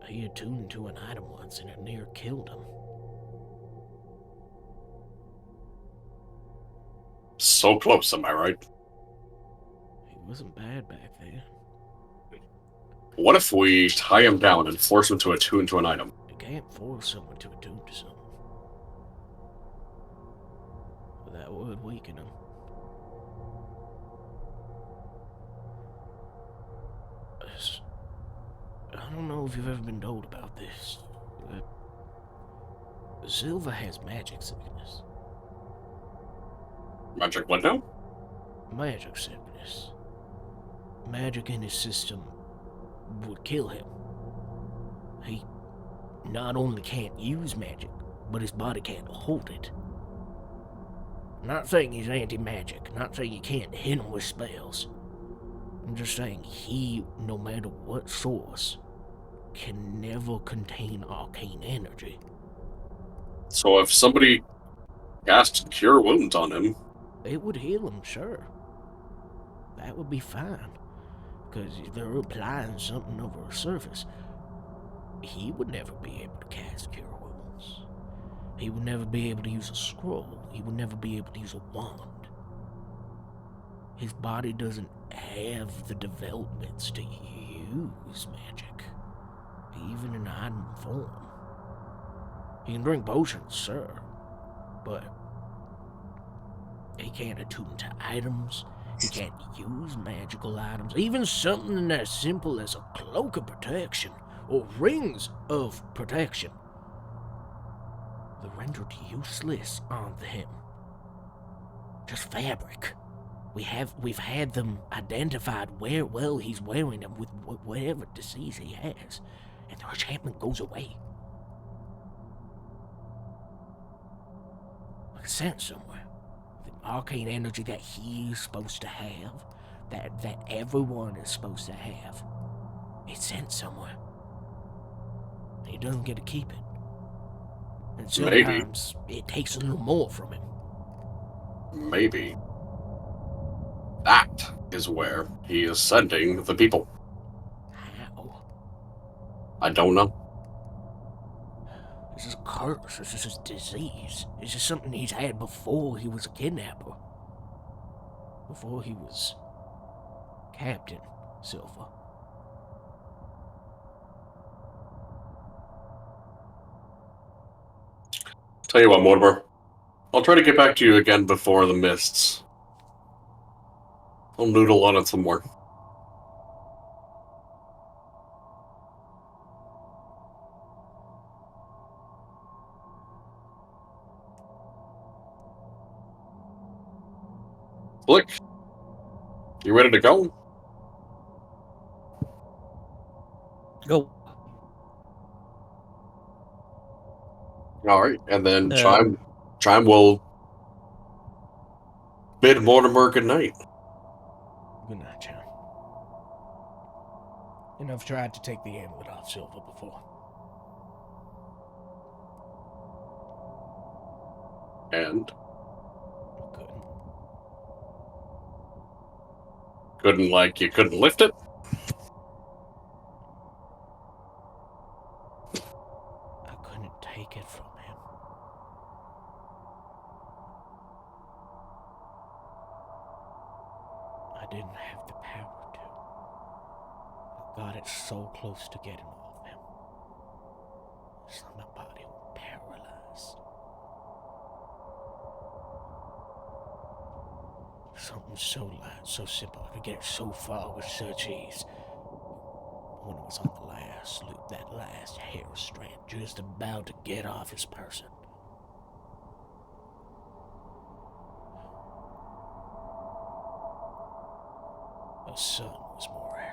He attuned to an item once and it near killed him. So close, am I right? He wasn't bad back then. What if we tie him down and force him to attune to an item? You can't force someone to attune to something. That would weaken him. I don't know if you've ever been told about this. Silva has magic sickness. Magic what now? Magic sickness. Magic in his system would kill him. He not only can't use magic, but his body can't hold it. I'm not saying he's anti-magic, not saying you can't hit him with spells. I'm just saying he, no matter what source, can never contain arcane energy. So if somebody cast Cure Wounds on him, It would heal him, sure. That would be fine. Because they're applying something over a surface. He would never be able to cast Cure Wounds. He would never be able to use a scroll. He would never be able to use a wand. His body doesn't have the developments to use magic, even in item form. He can drink potions, sir, but he can't attune to items. He can't use magical items. Even something as simple as a cloak of protection or rings of protection. They're rendered useless on him. Just fabric. We've had them identified where well he's wearing them with whatever disease he has, and the enchantment goes away. Like a sense somewhere. The arcane energy that he's supposed to have, that everyone is supposed to have, it's sent somewhere. He doesn't get to keep it. And sometimes it takes a little more from him. maybe that is where he is sending the people. How? I don't know. This is a curse. This is a disease. This is something he's had before he was a kidnapper. Before he was Captain Silver. Tell you what, Mortimer. I'll try to get back to you again before the mists. I'll noodle on it some more. Flick, you ready to go? Go. All right, and then Uh, Chime will bid Mortimer good night. Good night, John. And I've tried to take the amulet off Silver before. And Couldn't. you couldn't lift it? I couldn't take it from him. I didn't have the power to. I got it so close to getting off him. So my body was paralyzed. Something so light, so simple, I could get it so far with such ease. When it was on the last loop, that last hair strand, just about to get off his person. The sun was more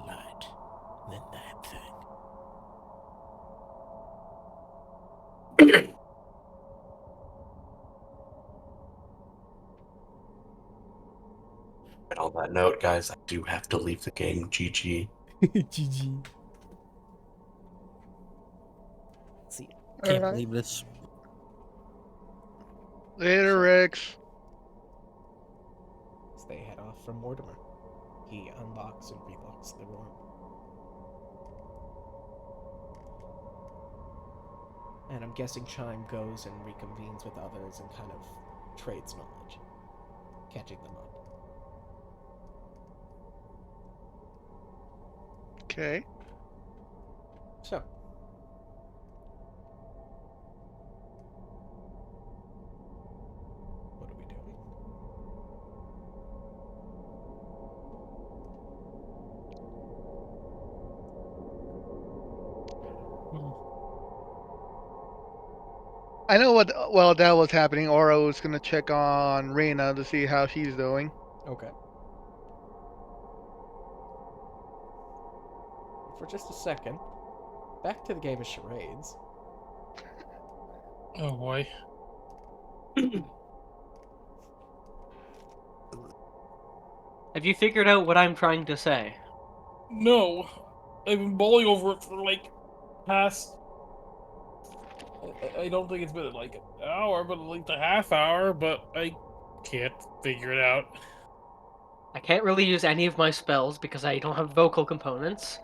light than that thing. Well that note, guys, I do have to leave the game. GG. GG. See. Can't Alright. believe this. Later, Rex. As they head off from Mortimer, he unlocks and relocks the room. And I'm guessing Chime goes and reconvenes with others and kind of trades knowledge, catching them up. Okay. So, what are we doing? I know what while that was happening, Oro was gonna check on Reina to see how she's doing. Okay. For just a second, back to the game of charades. Oh boy. Have you figured out what I'm trying to say? No, I've been mulling over it for like past. I don't think it's been like an hour, but like a half hour. But I can't figure it out. I can't really use any of my spells because I don't have vocal components.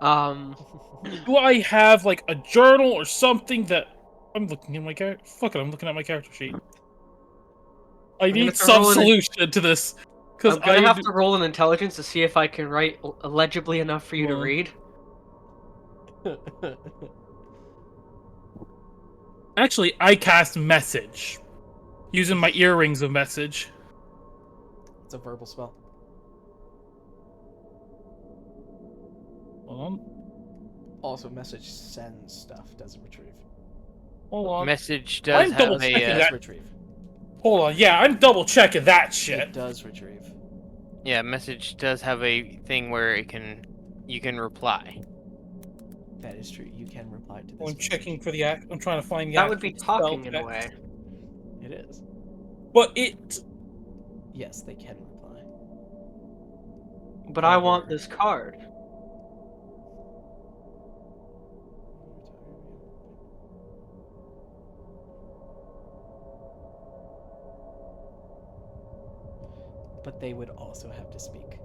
Do I have like a journal or something that I'm looking at my character? Fuck it, I'm looking at my character sheet. I gonna need have to some roll an- solution to this because I'm gonna have to roll an intelligence to see if I can write legibly enough for you to Well, read. Actually, I cast message using my earrings of message. It's a verbal spell. Hold on. Also, message sends stuff, doesn't retrieve. Hold on. Message does I'm have double Does, checking a. does that. retrieve. Hold on. Yeah, I'm double checking that shit. It does retrieve. Yeah, message does have a thing where you can reply. That is true. You can reply to this. I'm message. checking for the act. I'm trying to find the. That would be actual spell talking in a text. way. It is. But it. Yes, they can reply. But I want this card. But they would also have to speak.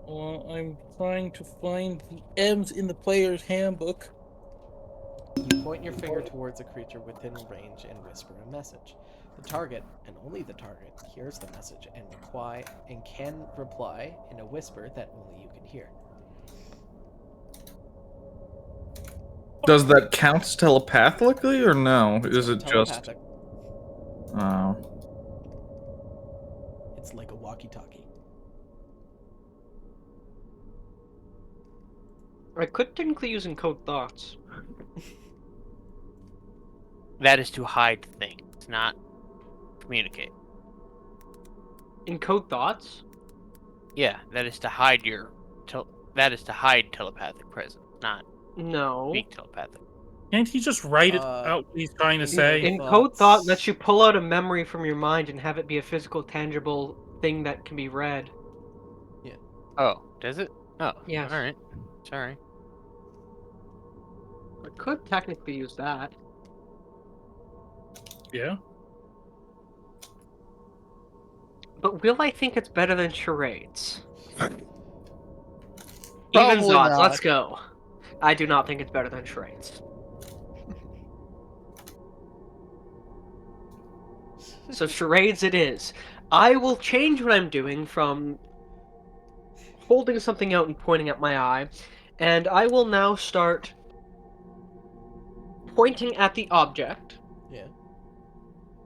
Well, I'm trying to find the M's in the player's handbook. You point your finger towards a creature within range and whisper a message. The target, and only the target, hears the message and can reply in a whisper that only you can hear. Does that count telepathically or no? Is it just? Telepathic. Oh. It's like a walkie-talkie. I could technically use encode thoughts. That is to hide things, not communicate. Encode thoughts? Yeah, that is to hide that is to hide telepathic presence, not No. speak telepathic. Can't he just write it out what he's trying to say? Encode thought lets you pull out a memory from your mind and have it be a physical, tangible thing that can be read. Yeah. Oh, does it? Oh, Yes. alright. Sorry. I could technically use that. Yeah. But will I think it's better than charades? Even Probably odds, not. let's go. I do not think it's better than charades. So charades it is. I will change what I'm doing from holding something out and pointing at my eye, and I will now start pointing at the object. Yeah.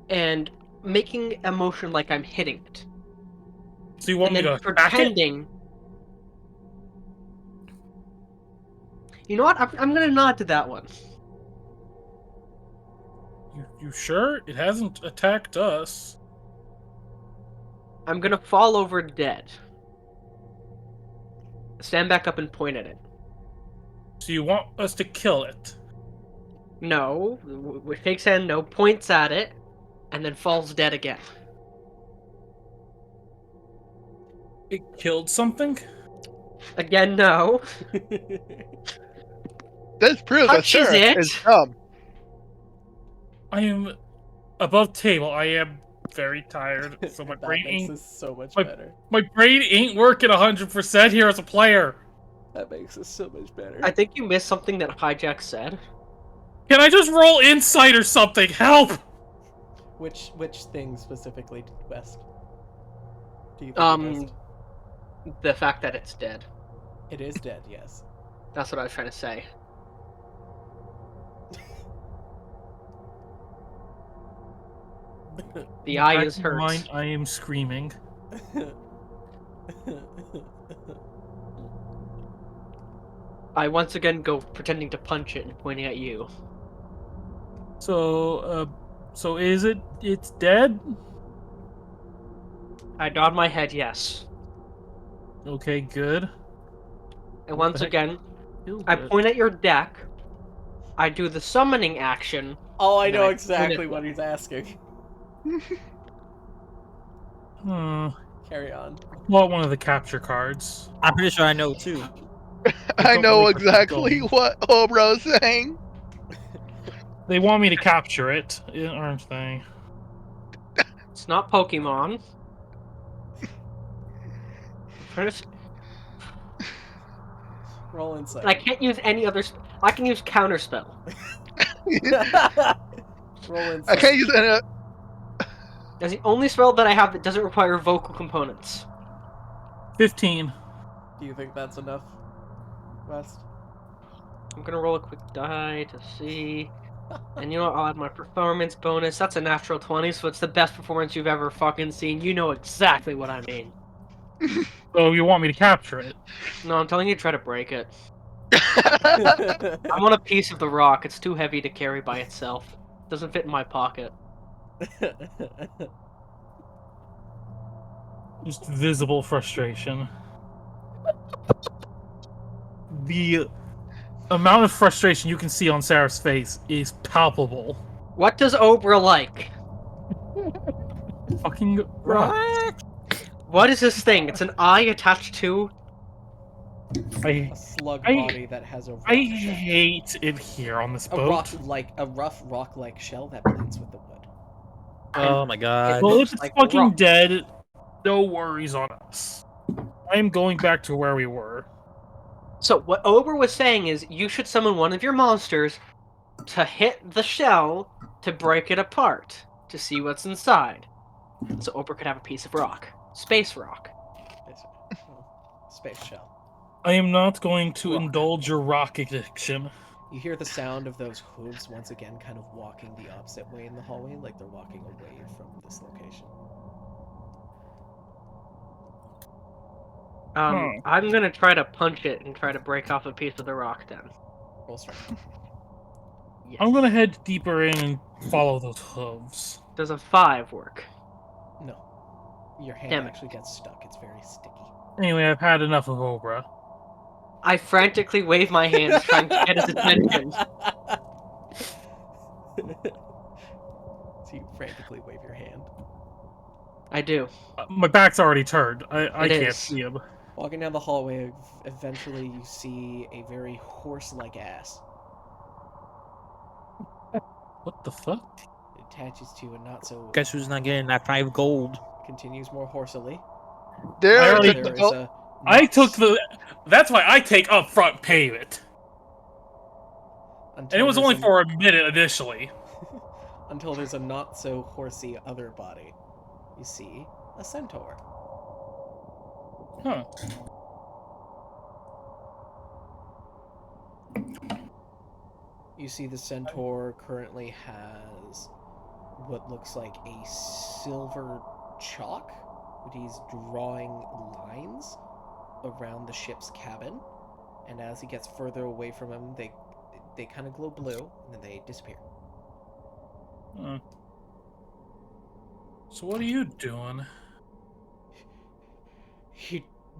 And making a motion like I'm hitting it. So you want And me then to back it? pretending. You know what? I'm gonna nod to that one. You sure? It hasn't attacked us. I'm gonna fall over dead. Stand back up and point at it. So you want us to kill it? No. Shakes hand, no. Points at it. And then falls dead again. It killed something? Again, no. This proves that Touches Seraph it. is dumb. I am above table. I am very tired, so my brain That makes ain't this so much my, better. my brain ain't working 100% here as a player. That makes this so much better. I think you missed something that Hijack said. Can I just roll insight or something? Help! Which thing specifically, West? Do you think you missed? The fact that it's dead. It is dead, yes. That's what I was trying to say. The eye is hurt. Mine, I am screaming. I once again go pretending to punch it and pointing at you. So is it? It's dead? I nod my head yes. Okay, good. And What once the heck again, killed I it? point at your deck. I do the summoning action. Oh, I and then know point exactly at what you. he's asking. Carry on. Well, one of the capture cards. I'm pretty sure I know too. I don't know really prefer exactly going. what Obro's saying. They want me to capture it, aren't they? It's not Pokemon. First, Roll insight. I can't use any other. I can use counterspell. Roll I insight. can't use any. That's the only spell that I have that doesn't require vocal components. 15. Do you think that's enough, West? I'm gonna roll a quick die to see. And you know what? I'll add my performance bonus. That's a natural 20, so it's the best performance you've ever fucking seen. You know exactly what I mean. So you want me to capture it? No, I'm telling you to try to break it. I want a piece of the rock. It's too heavy to carry by itself. It doesn't fit in my pocket. Just visible frustration. The amount of frustration you can see on Sarah's face is palpable. What does Obra like? Fucking rock. What is this thing? It's an eye attached to... I A slug I- body that has a rock I shell. hate it here on this A boat. rough rock-like shell that blends with the wood. Oh my god. Well, looks if it's like fucking rock. dead, no worries on us. I am going back to where we were. So what Obra was saying is you should summon one of your monsters to hit the shell to break it apart to see what's inside. So Obra could have a piece of rock. Space rock. Space shell. I am not going to Rock. indulge your rock addiction. You hear the sound of those hooves once again kind of walking the opposite way in the hallway, like they're walking away from this location. I'm gonna try to punch it and try to break off a piece of the rock then. Roll strength. Yes. I'm gonna head deeper in and follow those hooves. Does a 5 work? No. Your hand Damn it. actually gets stuck. It's very sticky. Anyway, I've had enough of Obra. I frantically wave my hands trying to get his attention. So you frantically wave your hand. I do. My back's already turned. I It can't is. see him. Walking down the hallway, eventually you see a very horse-like ass. What the fuck? It attaches to a not so... Guess who's not getting that 5 gold? Continues more horsily. There, I already- There is a... I took the. That's why I take upfront payment. And it was only for a minute initially. Until there's a not so horsey other body. You see a centaur. Huh. You see the centaur currently has what looks like a silver chalk, but he's drawing lines around the ship's cabin, and as he gets further away from him, they kind of glow blue, and then they disappear. So what are you doing?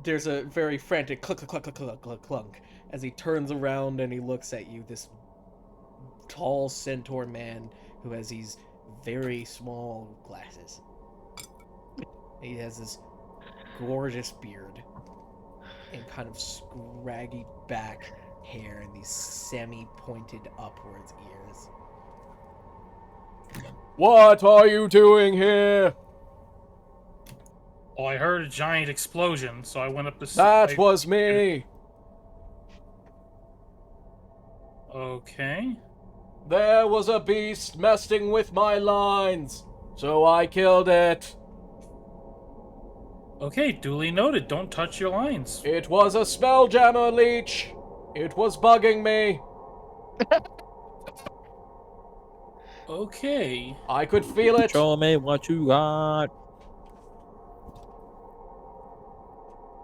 There's a very frantic cluck cluck cluck cluck cluck clunk as he turns around and he looks at you, this tall centaur man who has these very small glasses. He has this gorgeous beard and kind of scraggy back hair and these semi-pointed upwards ears. What are you doing here? Oh, I heard a giant explosion, so I went up the. That was me. Okay. There was a beast messing with my lines, so I killed it. Okay, duly noted. Don't touch your lines. It was a spelljammer leech. It was bugging me. Okay. I could feel it. Show me what you got.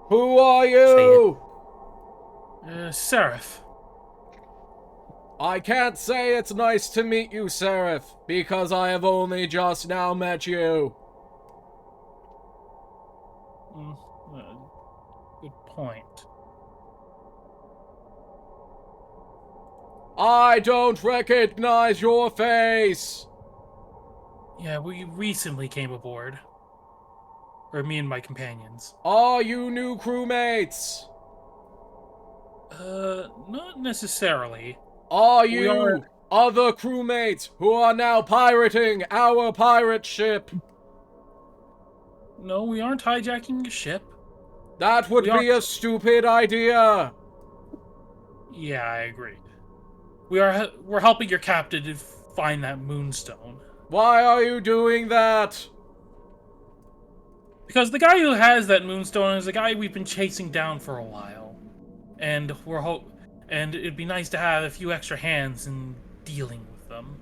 Who are Say it. you? Seraph. I can't say it's nice to meet you, Seraph, because I have only just now met you. Good point. I don't recognize your face. Yeah, we recently came aboard. Or me and my companions. Are you new crewmates? Not necessarily. Are We you are- other crewmates who are now pirating our pirate ship? No, we aren't hijacking a ship. That would We be a stupid idea. Yeah, I agree. We're helping your captain to find that moonstone. Why are you doing that? Because the guy who has that moonstone is a guy we've been chasing down for a while. And and it'd be nice to have a few extra hands in dealing with them.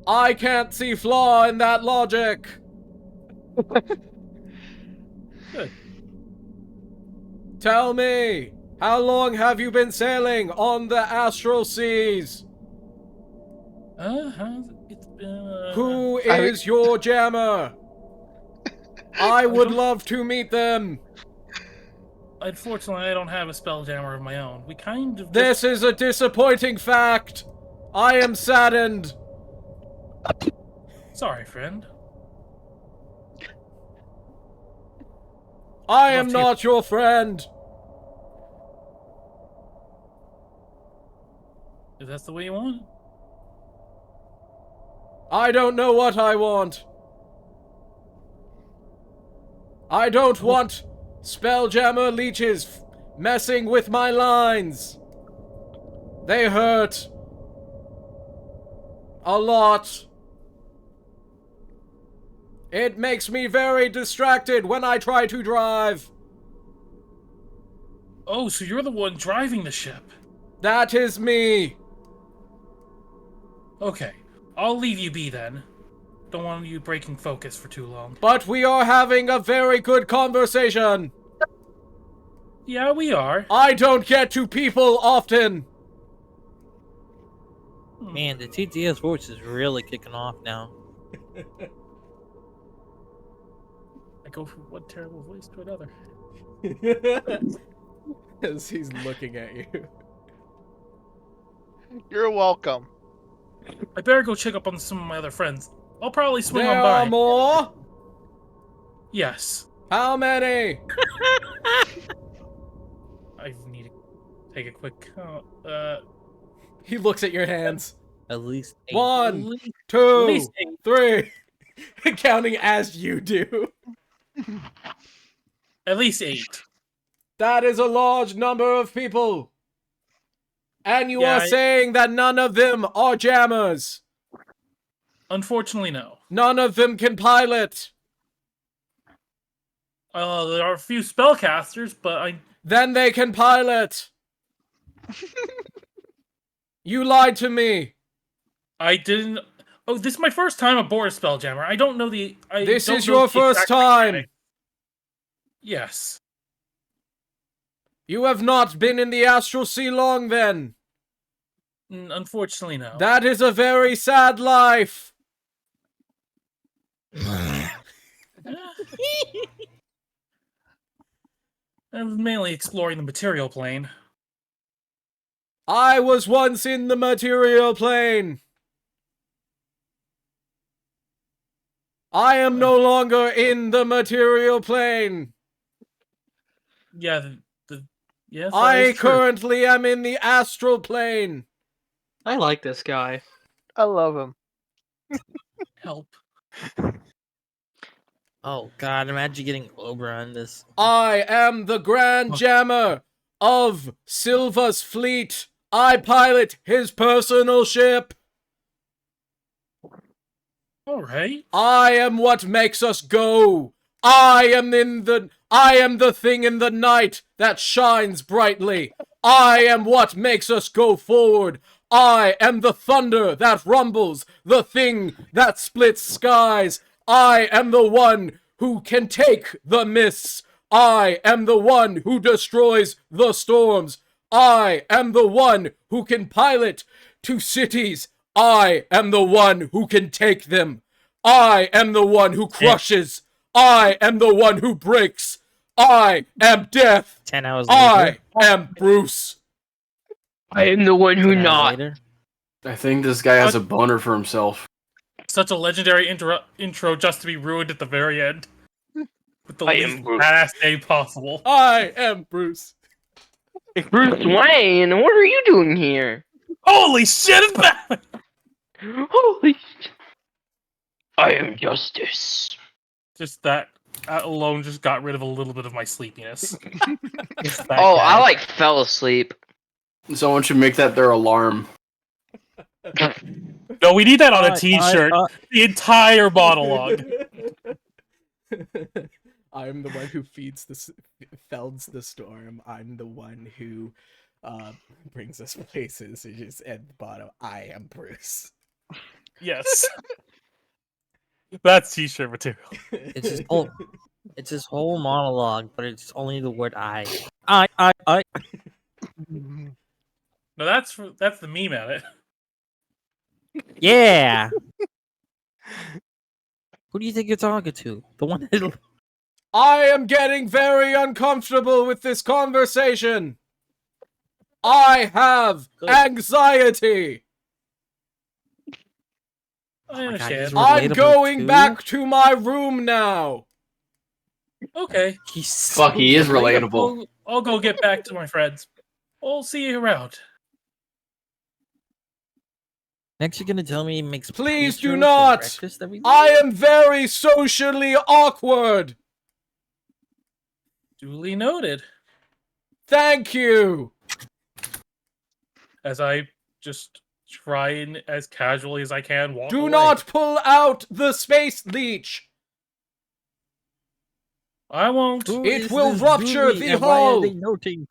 I can't see flaw in that logic. Good. Tell me, how long have you been sailing on the astral seas? It's been, Who is your jammer? I would love to meet them. Unfortunately, I don't have a spelljammer of my own. We kind of This is a disappointing fact. I am saddened. Sorry, friend. I am not your friend. If that's the way you want it. I don't know what I want. I don't want spelljammer leeches messing with my lines. They hurt. A lot. It makes me very distracted when I try to drive. Oh, so you're the one driving the ship. That is me. Okay, I'll leave you be then. Don't want you breaking focus for too long. But we are having a very good conversation. Yeah, we are. I don't get to people often. Man, the TTS voice is really kicking off now. I go from one terrible voice to another. As he's looking at you. You're welcome. I better go check up on some of my other friends. I'll probably swing There on by. are more? Yes. How many? I need to take a quick count. He looks at your hands. At least 8. 1, At 2, least 3. Counting as you do. At least 8. That is a large number of people. And you Yeah, are saying that none of them are jammers. Unfortunately, no. None of them can pilot. There are a few spellcasters, but Then they can pilot. You lied to me. I didn't. Oh, this is my first time aboard a spelljammer. I don't know the. This is your first time. Yes. You have not been in the astral sea long then. Unfortunately, no. That is a very sad life. I'm mainly exploring the material plane. I was once in the material plane. I am no longer in the material plane. Yeah, yes, that I is true. currently am in the astral plane. I like this guy. I love him. Help. Oh God! Imagine getting Obra on this. I am the Grand Jammer of Silva's fleet. I pilot his personal ship. All right. I am what makes us go. I am the thing in the night that shines brightly. I am what makes us go forward. I am the thunder that rumbles, the thing that splits skies. I am the one who can take the mists. I am the one who destroys the storms. I am the one who can pilot to cities. I am the one who can take them. I am the one who crushes. I am the one who breaks. I am death. 10 hours I later. am Bruce. I am the one who 10 hours not. later. I think this guy has a boner for himself. Such a legendary intro just to be ruined at the very end. With the I least am Bruce. badass name possible. I am Bruce. Bruce Wayne, what are you doing here? Holy shit, it's Batman! Holy shit. I am Justice. Just that alone just got rid of a little bit of my sleepiness. Just that Oh, guy. I like fell asleep. Someone should make that their alarm. No, we need that on a t-shirt. The entire monologue. I'm the one who felds the storm. I'm the one who brings us places. It just at the bottom. I am Bruce. Yes. That's t-shirt material. It's his whole monologue, but it's only the word I. No, that's the meme at it. Yeah. Who do you think you're talking to? The one that... I am getting very uncomfortable with this conversation. I have anxiety. I understand. he's I'm relatable going too? back to my room now. Okay. He's Fuck, he is relatable. I'll go get back to my friends. I'll see you around. Next, you're gonna tell me he makes Please do pastries for not. breakfast every day? I am very socially awkward. Duly noted. Thank you. As I just try and as casually as I can walk Do away. not pull out the space leech. I won't. Who It is will this rupture bully the and why are hull. they noting?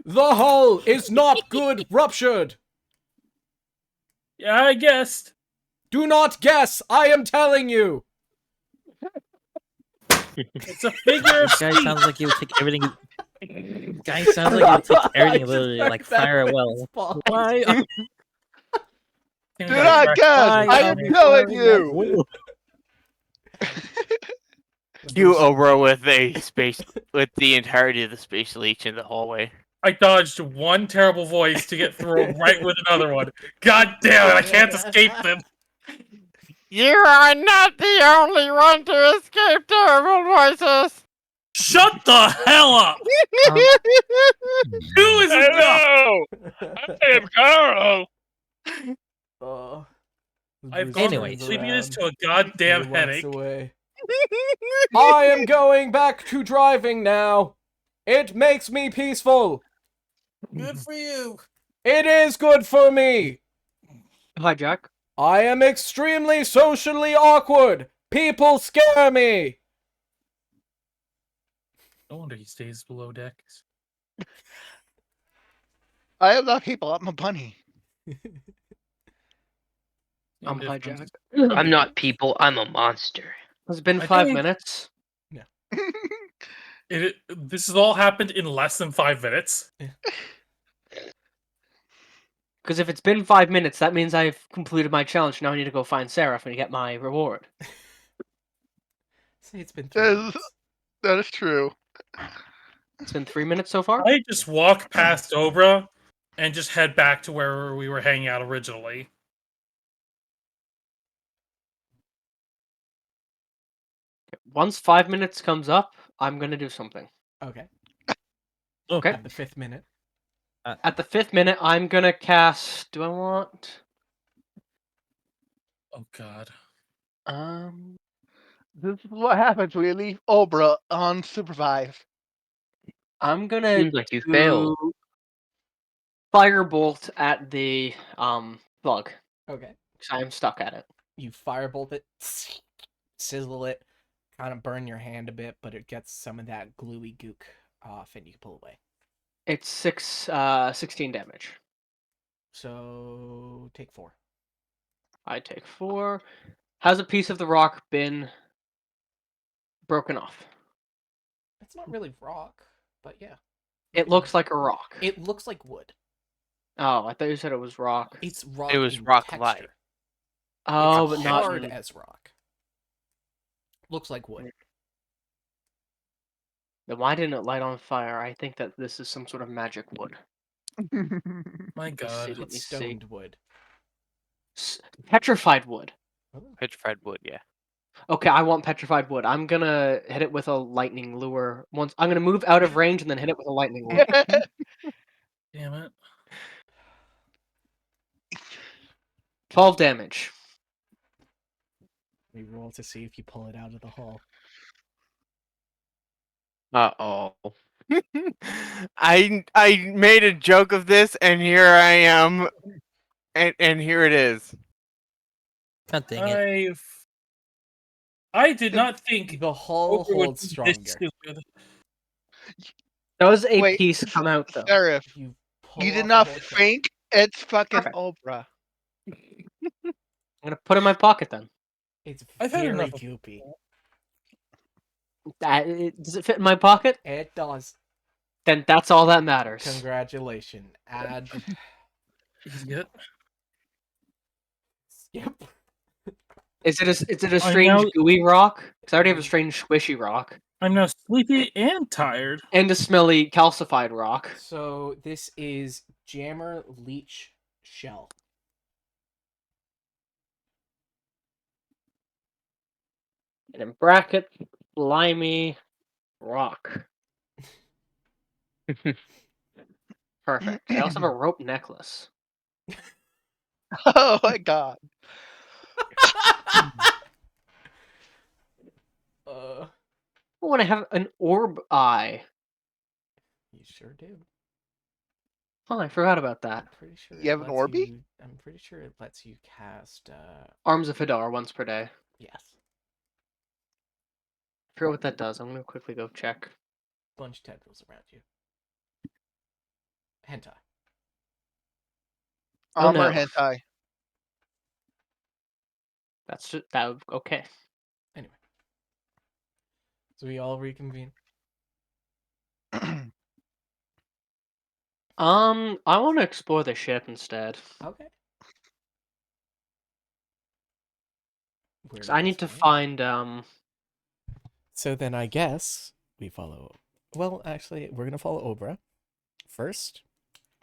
The hull is not good ruptured. Yeah, I guessed. Do not guess. I am telling you. It's a figure of This guy speech. sounds like he would take everything. This guy sounds like he would take everything literally, like fire well. Why? Do not guess. I am telling you. You Obra with a space with the entirety of the space leech in the hallway. I dodged one terrible voice to get through right with another one. God damn it, I can't escape them. You are not the only one to escape terrible voices. Shut the hell up! Two is enough! I am Carl. I've gone Anyways. from sleepiness to a goddamn He walks headache. away. I am going back to driving now. It makes me peaceful. Good for you. It is good for me. Hi, Jack. I am extremely socially awkward. People scare me. No wonder he stays below decks. I am not people. I'm a bunny. I'm Hi, Jack. I'm not people, I'm a monster. It's been I 5 think- minutes. This has all happened in less than 5 minutes. Because if it's been 5 minutes, that means I've completed my challenge. Now I need to go find Seraph and get my reward. Say it's been 3 That is, minutes. that is true. It's been 3 minutes so far? I just walk past Obra and just head back to where we were hanging out originally. Once 5 minutes comes up, I'm gonna do something. Okay. Okay. At the 5th minute. At the 5th minute, I'm gonna cast. Do I want? Oh God. This is what happens when you leave Obra unsupervised. I'm gonna Seems like you do failed. firebolt at the bug. Okay. Because I am stuck at it. You firebolt it, sizzle it, kind of burn your hand a bit, but it gets some of that gluey gook off and you can pull away. It's 16 damage. So take 4. I take 4. Has a piece of the rock been broken off? It's not really rock, but yeah. It looks like a rock. It looks like wood. Oh, I thought you said it was rock. It's rock It was in rock-like. texture. Oh, It's but not hard in... as rock. Looks like wood. Then why didn't it light on fire? I think that this is some sort of magic wood. My God. Let me It's see. stoned wood. Petrified wood. Petrified wood, yeah. Okay, I want petrified wood. I'm gonna hit it with a lightning lure. Once I'm gonna move out of range and then hit it with a lightning lure. Damn it. 12 damage. We roll to see if you pull it out of the hull. Uh-oh. I made a joke of this, and here I am, and here it is. God dang it. I did not think The hull Oprah would holds be stronger. this stupid. Does a Wait, piece come out though? Seraph, You pull you did off not the whole chunk. think it's fucking Perfect. Obra. I'm gonna put it in my pocket then. It's I've had very enough of goopy. Does it fit in my pocket? It does. Then that's all that matters. Congratulations. Add. Idiot. Yep. Is it a I'm strange now- gooey rock? Because I already have a strange squishy rock. I'm now sleepy and tired. And a smelly calcified rock. So this is Jammer Leech Shell. And in bracket, slimy rock. Perfect. I also have a rope necklace. Oh my god. uh, Oh, and I have an orb eye. you sure do. Oh, I forgot about that. I'm pretty sure You have an Orby? I'm pretty sure it lets you cast. Arms of Hadar once per day. Yes. I forget what that does. I'm gonna quickly go check. Bunch of tendrils around you. Hentai. Oh, Armor no. hentai. That's just that. Okay. Anyway. So we all reconvene. I want to explore the ship instead. Okay. 'Cause I need to find So then I guess we follow. Well, actually, we're gonna follow Obra first.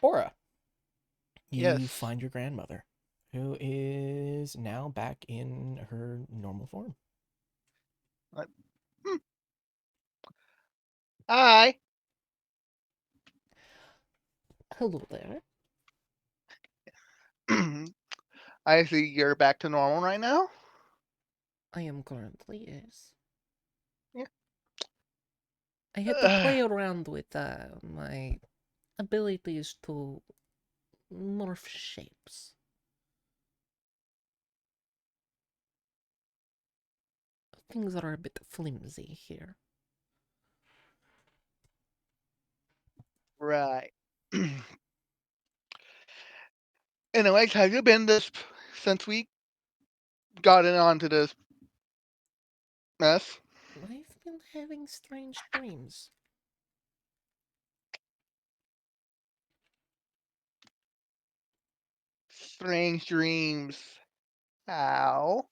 Aura. You Yes. find your grandmother, who is now back in her normal form. Hi. Hello there. I see you're back to normal right now. I am currently, yes. Yeah. I had to play around with my abilities to morph shapes. Things are a bit flimsy here. Right. Anyways, have you been this since we got in onto this mess? I've been having strange dreams. Strange dreams. How?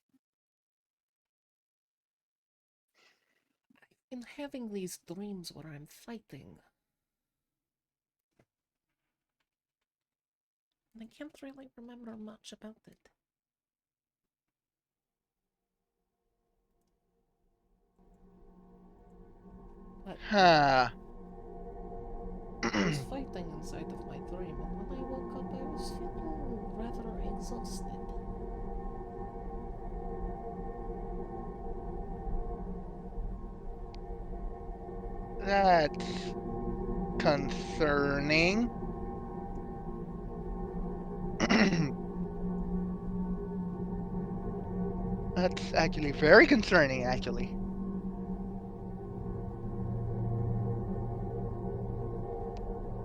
I've been having these dreams where I'm fighting. And I can't really remember much about it. But Huh. I was fighting inside of my dream, and when I woke up, I was feeling rather exhausted. That's concerning. That's actually very concerning, actually.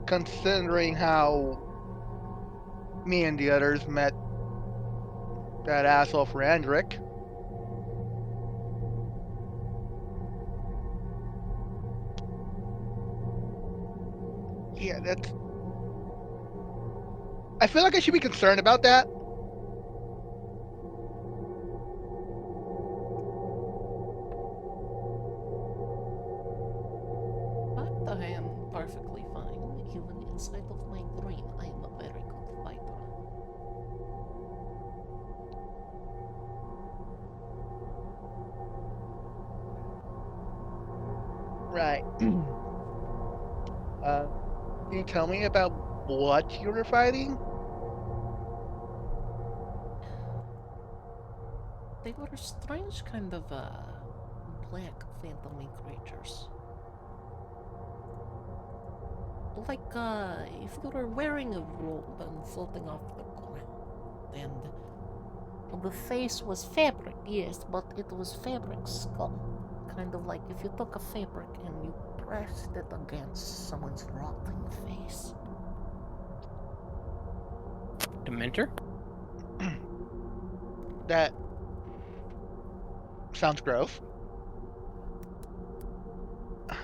Considering how me and the others met that asshole for Andric. Yeah, that's. I feel like I should be concerned about that. But I am perfectly fine, even inside of my dream. I am a very good fighter. Right. Can you tell me about what you were fighting? They were strange kind of, black phantomy creatures. Like, if you were wearing a robe and floating off the ground, and the face was fabric, yes, but it was fabric skull. Kind of like if you took a fabric and you pressed it against someone's rotting face. Dementor? That sounds gross. I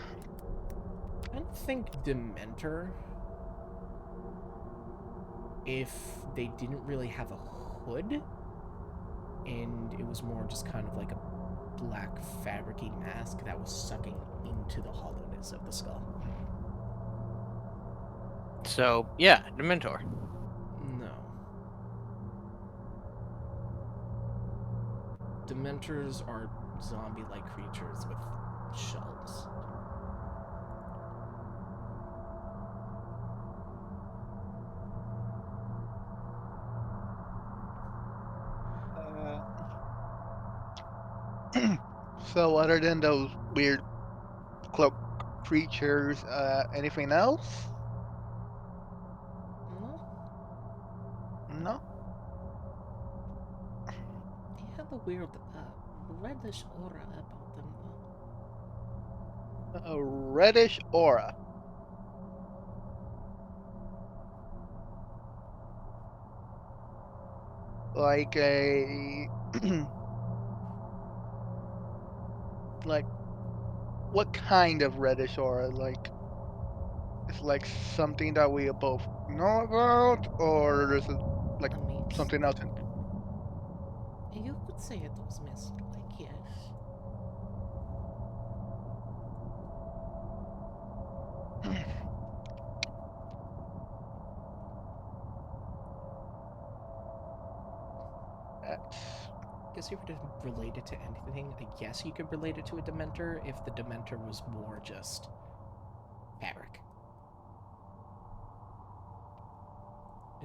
don't think Dementor, if they didn't really have a hood, and it was more just kind of like a black fabricy mask that was sucking into the hollowness of the skull. So, yeah, Dementor. No. Dementors are zombie-like creatures with shells. So other than those weird cloak creatures, anything else? No, No. they have a weird, reddish aura about them, though. A reddish aura. Like a like what kind of reddish aura? Like it's like something that we both know about, or is it like A mist? something else? You could say it was mist-like, yes. That's Guess if you were to relate it to anything, I guess you could relate it to a Dementor if the Dementor was more just fabric.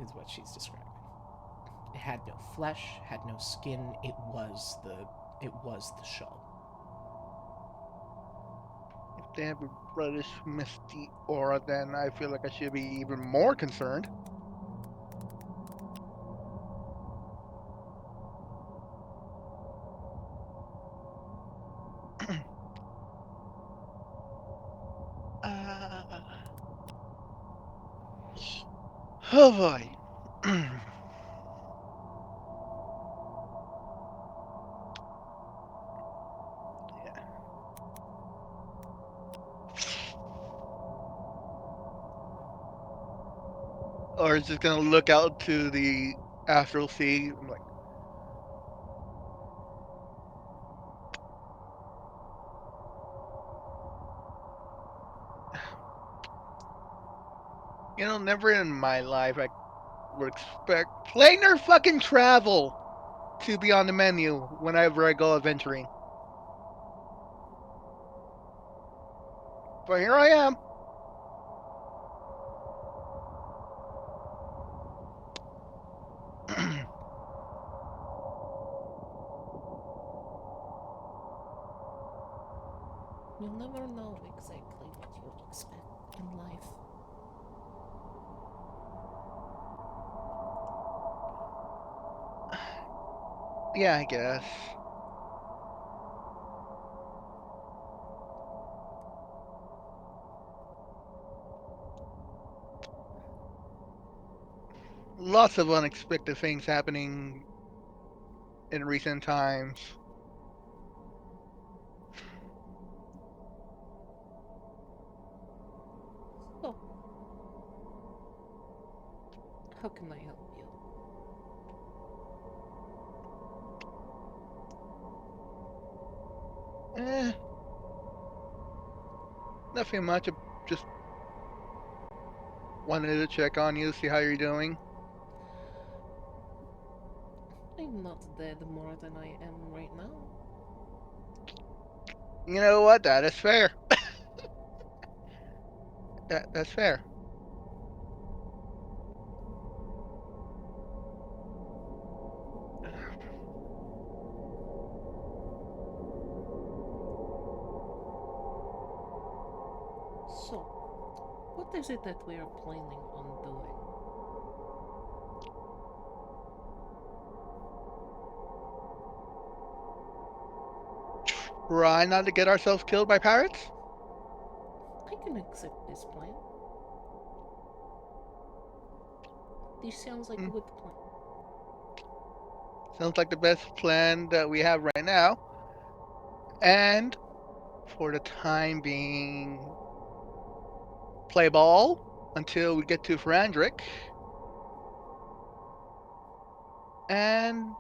Is what she's describing. It had no flesh, had no skin. It was the shell. if they have a reddish misty aura, then I feel like I should be even more concerned. uh, oh boy. Or is just gonna look out to the astral sea. I'm like, never in my life I would expect planar fucking travel to be on the menu whenever I go adventuring. But here I am. You'll never know exactly what you'll expect in life. Yeah, I guess. Lots of unexpected things happening in recent times. So, how can I help you? Eh, nothing much. Just wanted to check on you, see how you're doing. I'm not dead more than I am right now. You know what? That is fair. That's fair. So, what is it that we are planning on doing? Try not to get ourselves killed by pirates? I can accept this plan. This sounds like a good plan. Sounds like the best plan that we have right now. And for the time being, play ball until we get to Frandrick. And,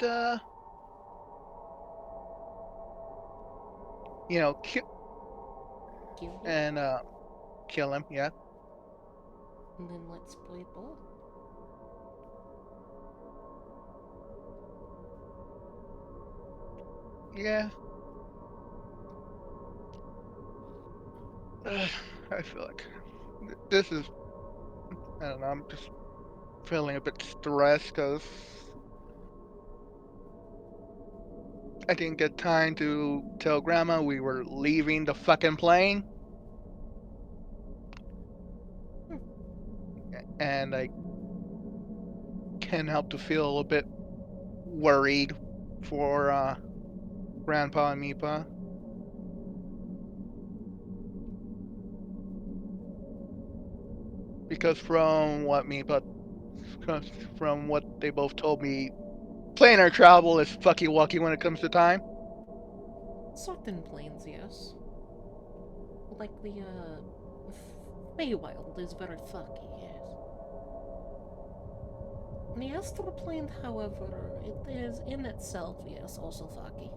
you know, Kill him, and kill him, yeah. and then let's play ball. Yeah. I feel like this is, I don't know, I'm just feeling a bit stressed because I didn't get time to tell Grandma we were leaving the fucking plane. And I can't help to feel a bit worried for Grandpa and Meepa. Because from what they both told me, planar travel is fucky wucky when it comes to time. Certain planes, yes. Like the, Feywild is very fucky, yes. The astral plane, however, it is in itself, yes, also fucky.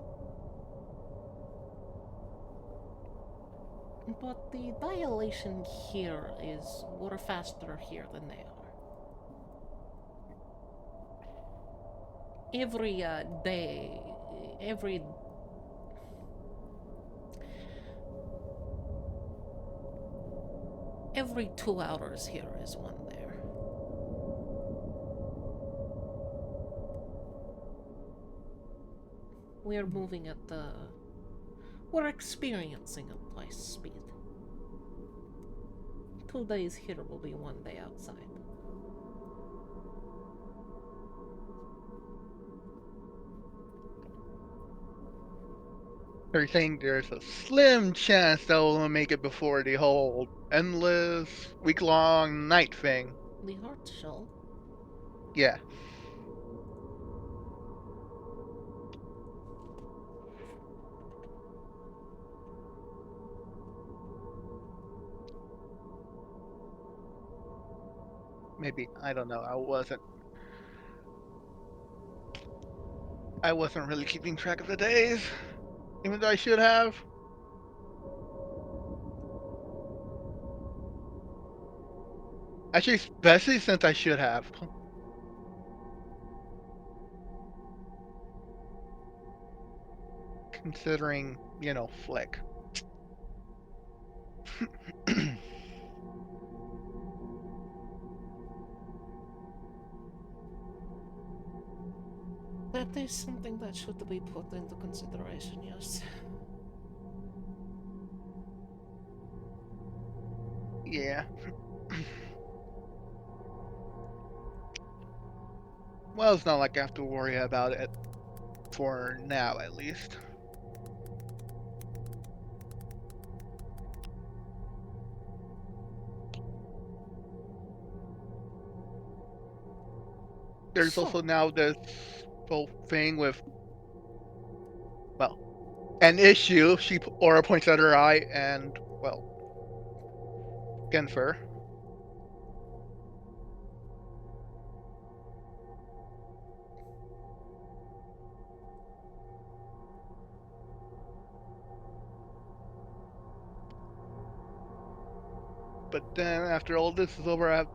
But the dilation here is we're faster here than they are. Every day, every every 2 hours here is one there. We're moving at the we're experiencing a twice speed. 2 days here will be 1 day outside. They're saying there's a slim chance that we'll make it before the whole endless week-long night thing. The heart shell. Yeah. Maybe, I don't know. I wasn't really keeping track of the days, even though I should have. Actually, especially since I should have. Considering, Flick. That is something that should be put into consideration, yes. Yeah. Well, it's not like I have to worry about it. For now, at least. There's So, also now this whole thing with, well, an issue. Aura points at her eye, and well, Genfer. But then after all this is over, I have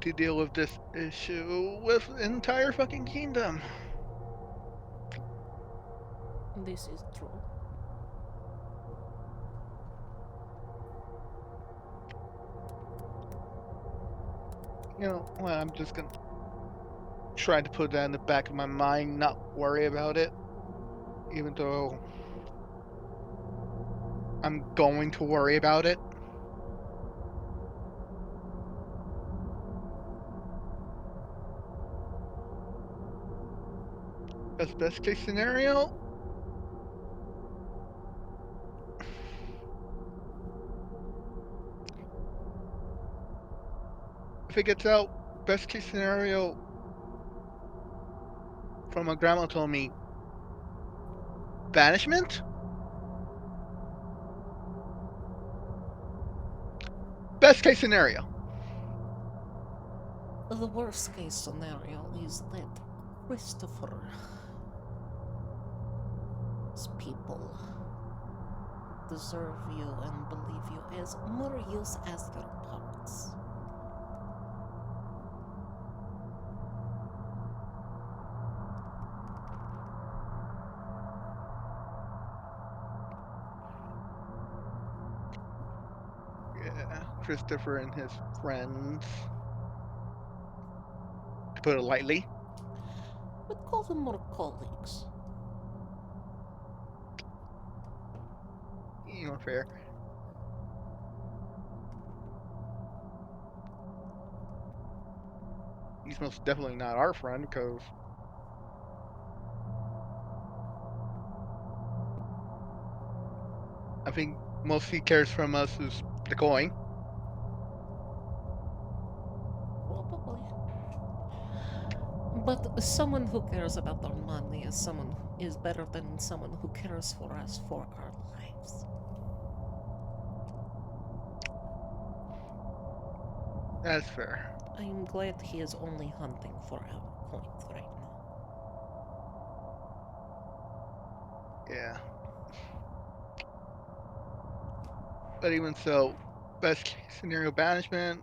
to deal with this issue with the entire fucking kingdom. this is true. You know, well, I'm just gonna try to put that in the back of my mind, not worry about it. Even though I'm going to worry about it. As best case scenario, if it gets out, best case scenario from my grandma told me, banishment? Best case scenario. The worst case scenario is that Christopher's people deserve you and believe you as more use as their puppets. Yeah, Christopher and his friends. To put it lightly. But call them more colleagues. You know, fair. He's most definitely not our friend because I think most he cares from us is the coin. Probably. But someone who cares about our money is better than someone who cares for us for our lives. That's fair. I'm glad he is only hunting for our coins right now. Yeah. But even so, best case scenario banishment.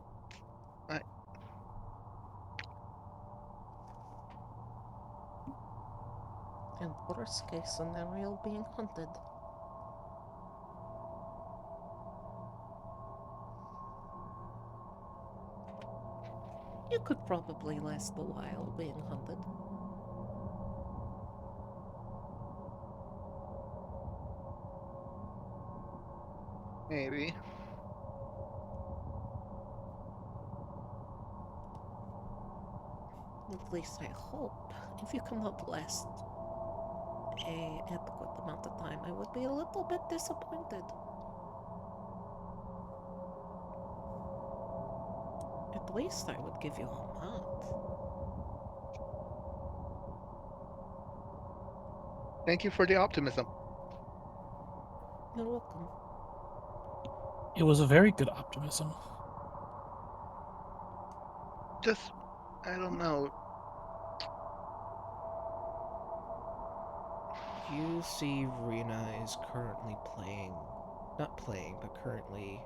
And worst case scenario being hunted. You could probably last a while being hunted. Maybe. At least I hope. If you cannot last a adequate amount of time, I would be a little bit disappointed. At least I would give you a month. Thank you for the optimism. You're welcome. It was a very good optimism. Just, I don't know. You see Rena is currently not playing, but currently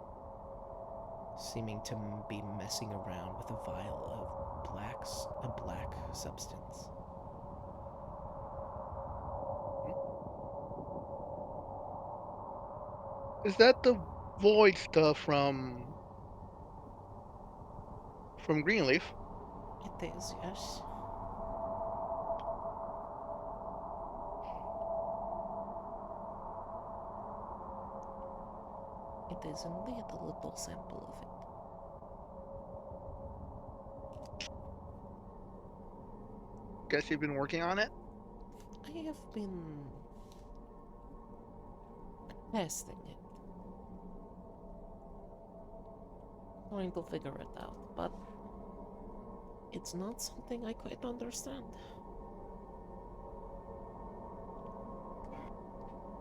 seeming to be messing around with a vial of a black substance. Is that the void stuff from Greenleaf? It is, yes. is indeed a little sample of it. Guess you've been working on it? I have been testing it. Trying to figure it out, but it's not something I quite understand.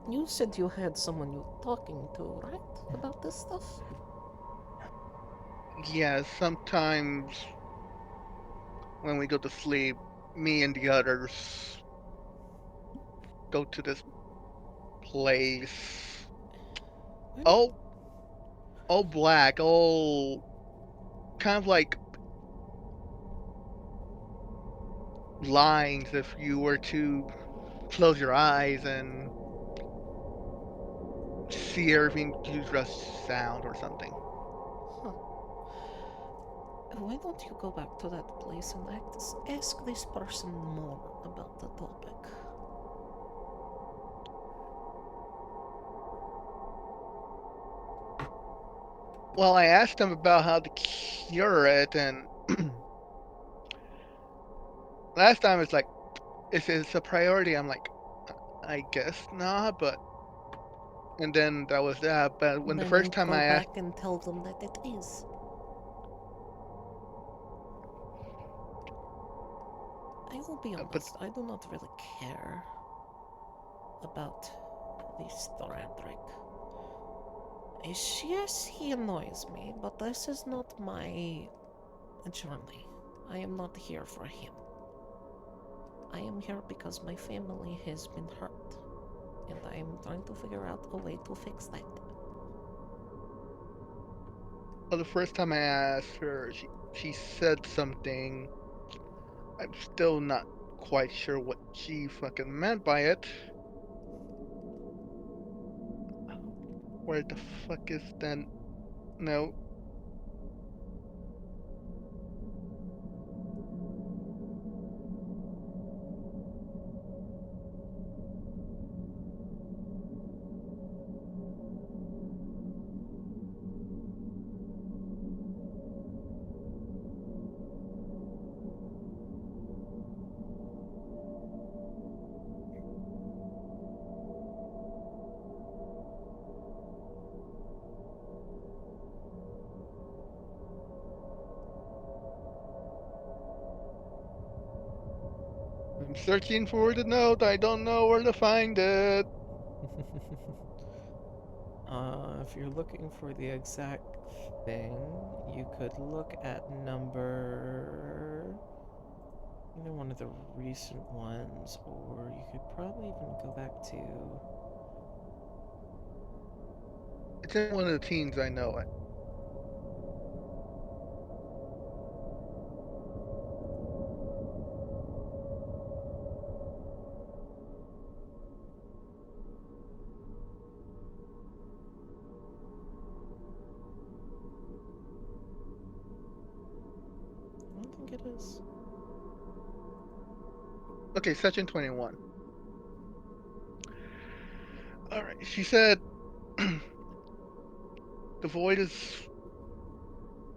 You said you had someone you were talking to, right? About this stuff? Yeah, sometimes when we go to sleep, me and the others go to this place. Well, All black, all kind of like lines if you were to close your eyes and see everything you just sound or something. huh. Why don't you go back to that place and ask this person more about the topic? Well, I asked him about how to cure it, and last time it's like, if it's a priority, I'm like, I guess not, but and then that was that. But when the Then first you time go I asked, back and tell them that it is. I will be but honest, I do not really care about this Thradric. Yes, he annoys me, but this is not my journey. I am not here for him. I am here because my family has been hurt, and I am trying to figure out a way to fix that. well, the first time I asked her, she said something. I'm still not quite sure what she fucking meant by it. Where the fuck is that? No. I'm searching for the note. I don't know where to find it. If you're looking for the exact thing, you could look at number either one of the recent ones, or you could probably even go back to. It's in one of the teens. I know it. I don't think it is. Okay, section 21. All right. She said the void is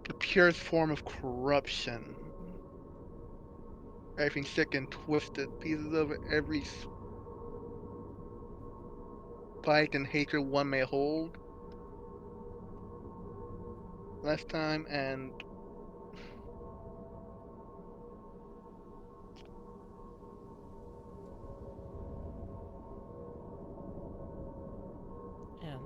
the purest form of corruption. Everything sick and twisted. Pieces of every spite and hatred one may hold. Last time and And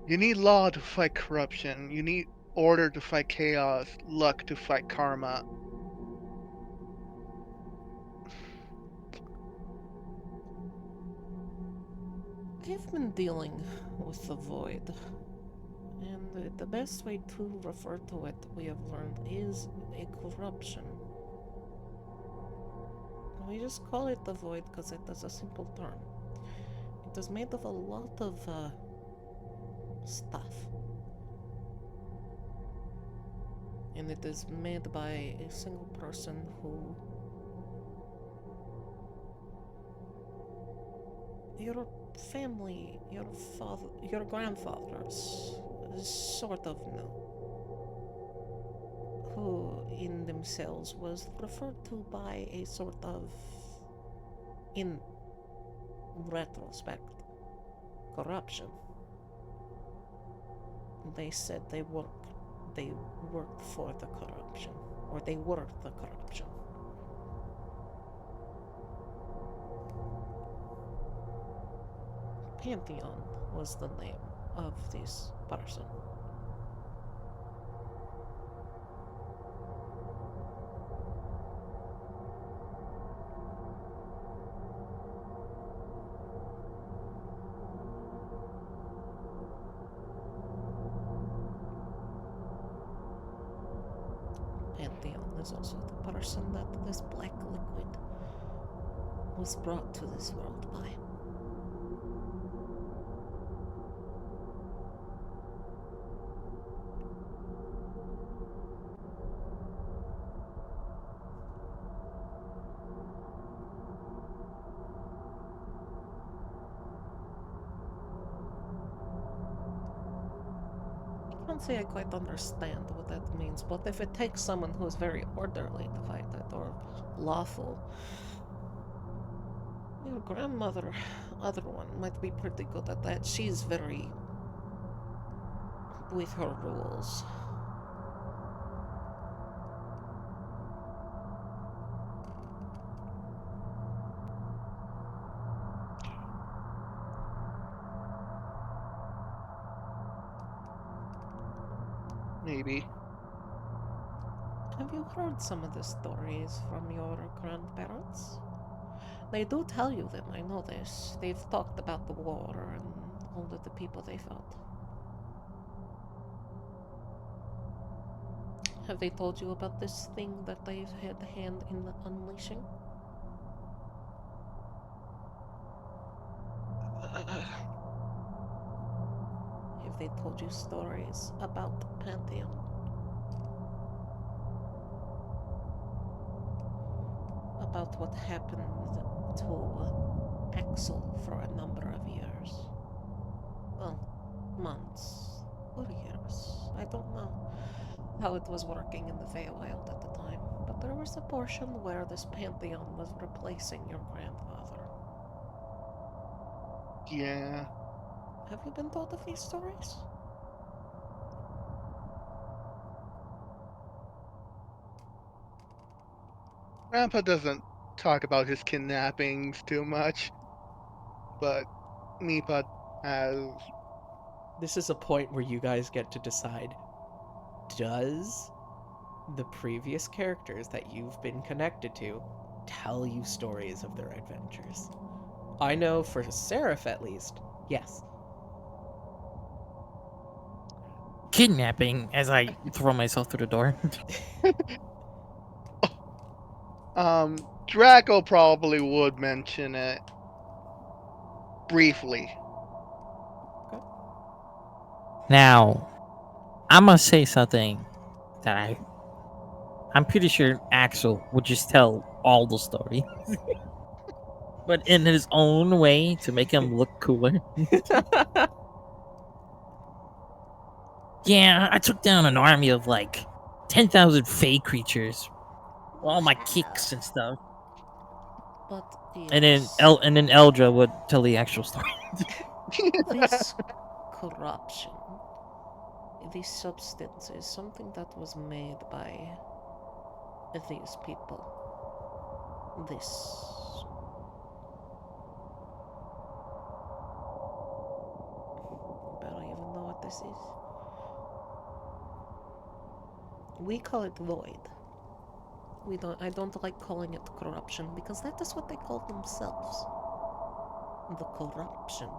you need law to fight corruption. You need order to fight chaos. Luck to fight karma. I've been dealing with the void, and the best way to refer to it, we have learned, is a corruption. We just call it the void because it is a simple term. It is made of a lot of stuff. And it is made by a single person who... Your family, your father, your grandfathers, sort of know. Who in themselves was referred to by a sort of, in retrospect, corruption. They said they worked for the corruption, or they were the corruption. Pantheon was the name of this person. Pantheon is also the person that this black liquid was brought to this world by. I can't say I quite understand what that means, but if it takes someone who is very orderly to fight it, or lawful, your grandmother, other one, might be pretty good at that. She's very with her rules. Maybe. Have you heard some of the stories from your grandparents? They do tell you them, I know this. They've talked about the war and all of the people they fought. Have they told you about this thing that they've had a hand in unleashing? Have they told you stories about Pantheon? About what happened to Axel for a number of years? Well, months or years. I don't know how it was working in the Feywild at the time, but there was a portion where this Pantheon was replacing your grandfather. Yeah. Have you been told of these stories? Grandpa doesn't talk about his kidnappings too much, but Meepa has. This is a point where you guys get to decide, does the previous characters that you've been connected to tell you stories of their adventures? I know for Seraph at least, yes. Kidnapping as I throw myself through the door. Draco probably would mention it briefly. Now, I'm gonna say something that I'm pretty sure Axel would just tell all the story. But in his own way to make him look cooler. Yeah, I took down an army of like 10,000 fey creatures. All my kicks and stuff. But And then yes, Eldra would tell the actual story. this corruption, this substance is something that was made by these people. This. I don't even know what this is. We call it void. I don't like calling it corruption because that is what they call themselves. The corruption.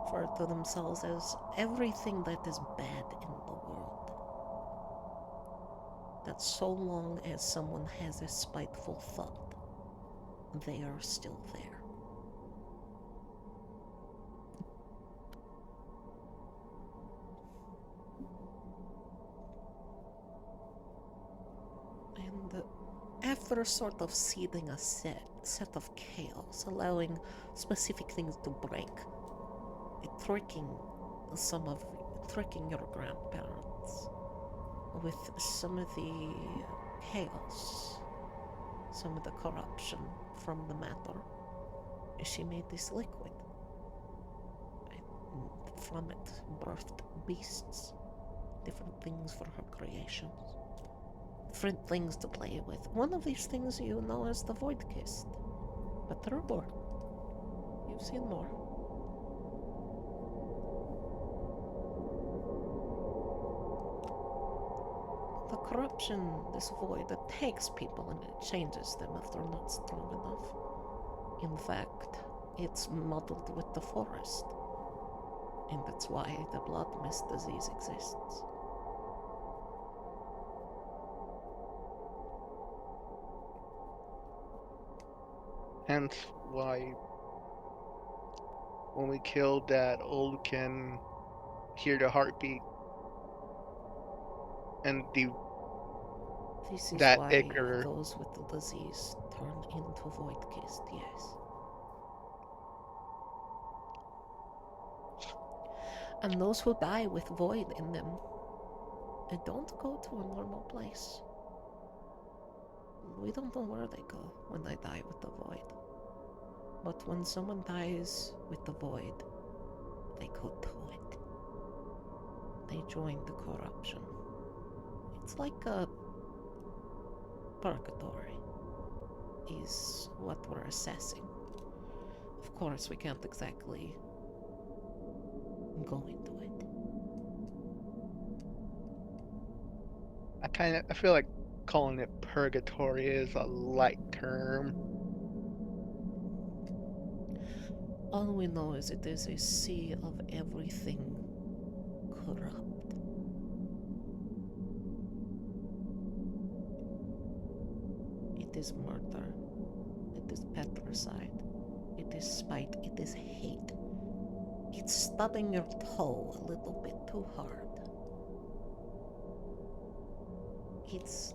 Refer to themselves as everything that is bad in the world. That so long as someone has a spiteful thought, they are still there. they're sort of seeding a set of chaos, allowing specific things to break, tricking tricking your grandparents with some of the chaos, some of the corruption from the matter. She made this liquid. From it birthed beasts, different things for her creations, different things to play with. One of these things you know as the Void Kist, but there are more. You've seen more. The corruption, this void, it takes people and it changes them if they're not strong enough. In fact, it's muddled with the forest. And that's why the blood mist disease exists. Hence why when we killed that old can hear the heartbeat and This is that why ichor. those with the disease turn into Void Kist, yes. And those who die with void in them, they don't go to a normal place. We don't know where they go when they die with the void. But when someone dies with the void, they go to it. They join the corruption. It's like a purgatory, is what we're assessing. Of course, we can't exactly go into it. I feel like calling it purgatory is a light term. All we know is it is a sea of everything corrupt. It is murder. It is patricide. It is spite. It is hate. It's stubbing your toe a little bit too hard. It's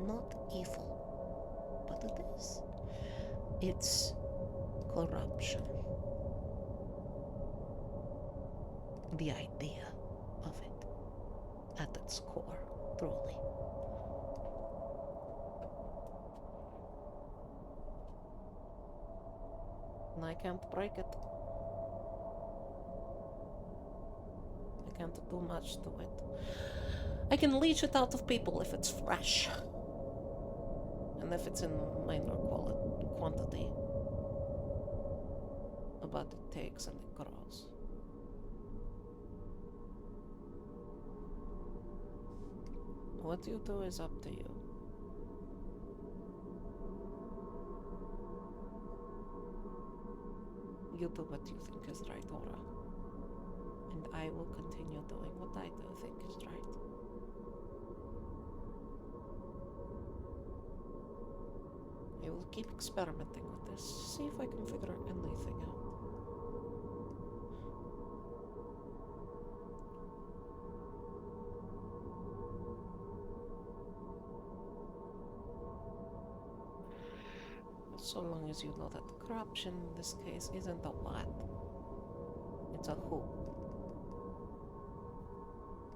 not evil, but it is. It's corruption. The idea of it, at its core, truly. And I can't break it. I can't do much to it. I can leech it out of people if it's fresh. And if it's in minor quantity. But it takes and it grows. What you do is up to you. You do what you think is right, Aura. And I will continue doing what I do think is right. I will keep experimenting with this, see if I can figure anything out. So long as you know that the corruption in this case isn't a what, it's a who.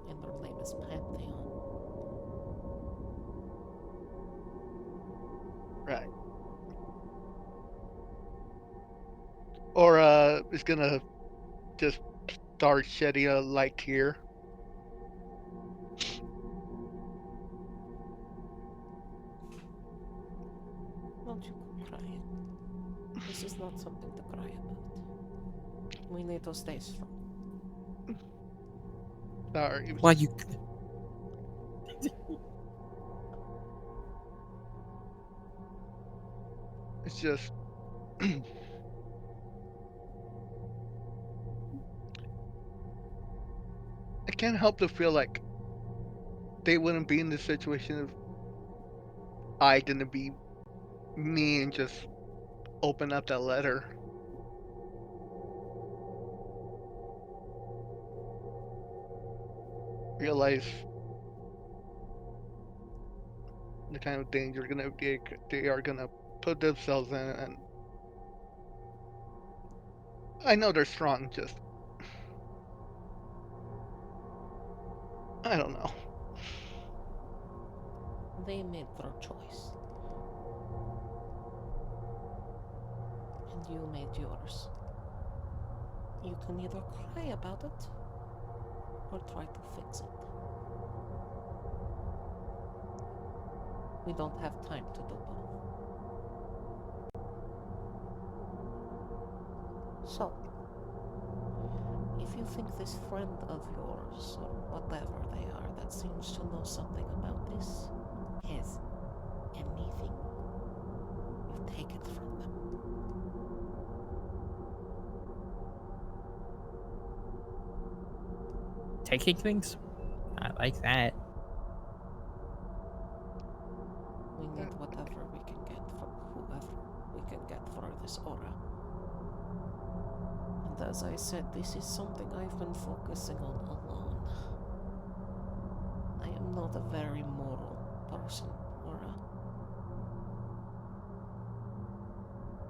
And their name is Pantheon. Right. Or is gonna just start shedding a light tear. Won't you go crying? This is not something to cry about. We need to stay strong. Sorry. Why you? It's just I can't help to feel like they wouldn't be in this situation if I didn't be me and just open up that letter. Realize the kind of danger they are gonna put themselves in. And I know they're strong, just I don't know. They made their choice. And you made yours. You can either cry about it or try to fix it. We don't have time to do both. So, if you think this friend of yours, or whatever they are, that seems to know something about this, has anything, you take it from them. Taking things? I like that. We need whatever we can get from whoever we can get for this aura. And as I said, this is something I've been focusing on alone. I am not a very moral person, Aura.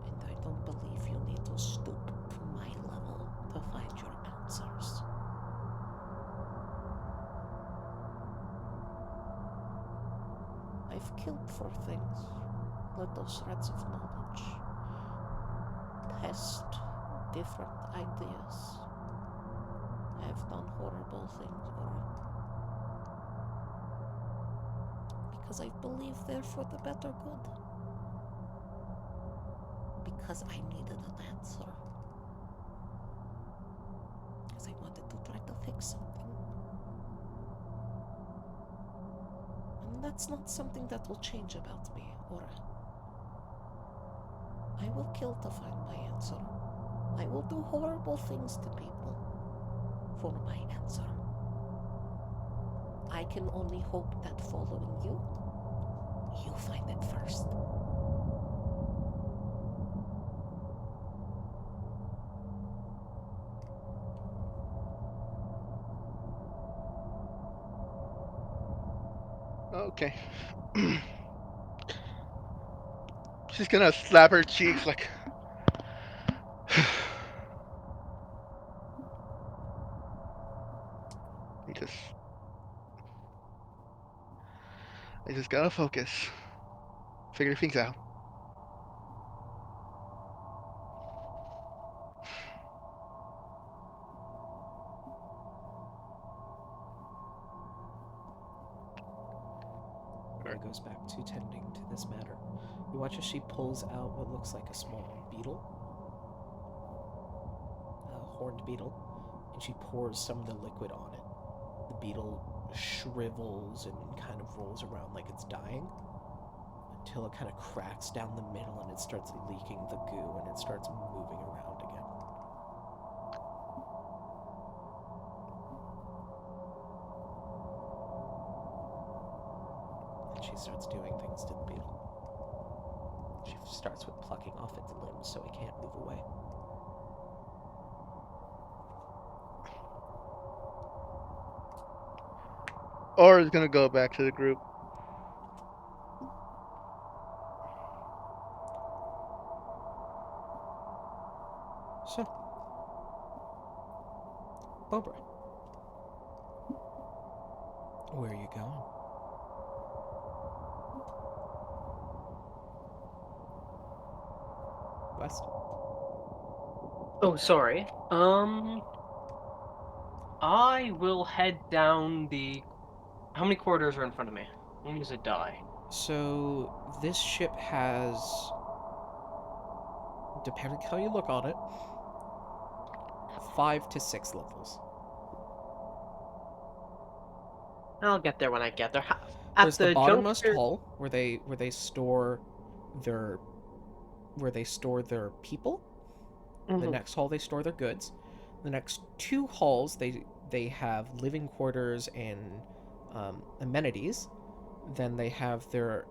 And I don't believe you need to stoop to my level to find your answers. I've killed for things, little shreds of knowledge. Test different ideas. I've done horrible things, Aura. Because I believe they're for the better good. Because I needed an answer. Because I wanted to try to fix something. And that's not something that will change about me, Aura. I will kill to find my answer. I will do horrible things to people for my answer. I can only hope that following you, you find it first. Okay. She's gonna slap her cheeks like. I just gotta focus. Figure things out. Aura goes back to tending to this matter. You watch as she pulls out what looks like a small beetle, a horned beetle, and she pours some of the liquid on it. The beetle shrivels and kind of rolls around like it's dying until it kind of cracks down the middle and it starts leaking the goo and it starts moving around again. And she starts doing things to the beetle. She starts with plucking off its limbs so it can't move away. Or is gonna go back to the group. So, Bobra, where are you going? West? Oh, sorry. I will head down the. How many corridors are in front of me? When does it die? So, this ship has, depending how you look on it, 5 to 6 levels. I'll get there when I get there. There's the bottommost juncture... hull where they store their people. The next hall they store their goods. The next 2 halls they have living quarters and amenities. Then they have their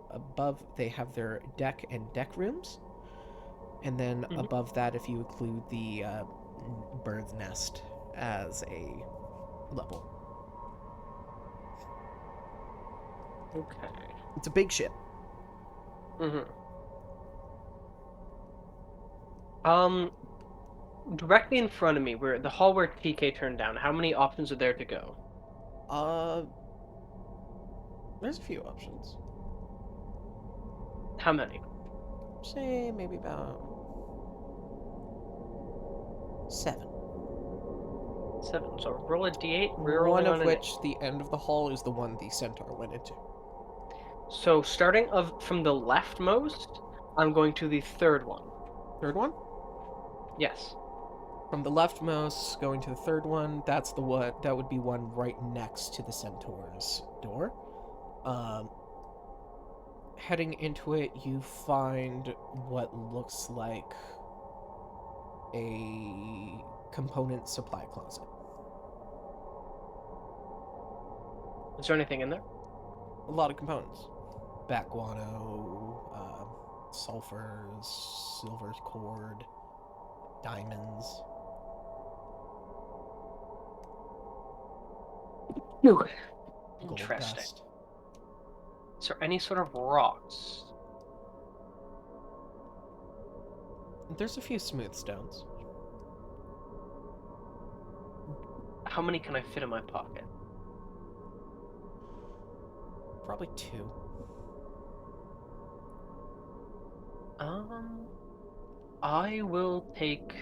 deck and deck rooms. And then above that, if you include the bird's nest as a level. Okay. It's a big ship. Directly in front of me, where the hall where TK turned down, how many options are there to go? There's a few options. How many? Say maybe about 7. 7. So roll a d8. One of which, the end of the hall, is the one the centaur went into. So starting from the leftmost, I'm going to the third one. Third one? Yes. From the leftmost, going to the third one, that's the one. That would be one right next to the centaur's door. Heading into it, you find what looks like a component supply closet. Is there anything in there? A lot of components. Bat guano, sulfurs, silver cord, diamonds. Interesting. Dust. Is there any sort of rocks? There's a few smooth stones. How many can I fit in my pocket? Probably 2. I will take...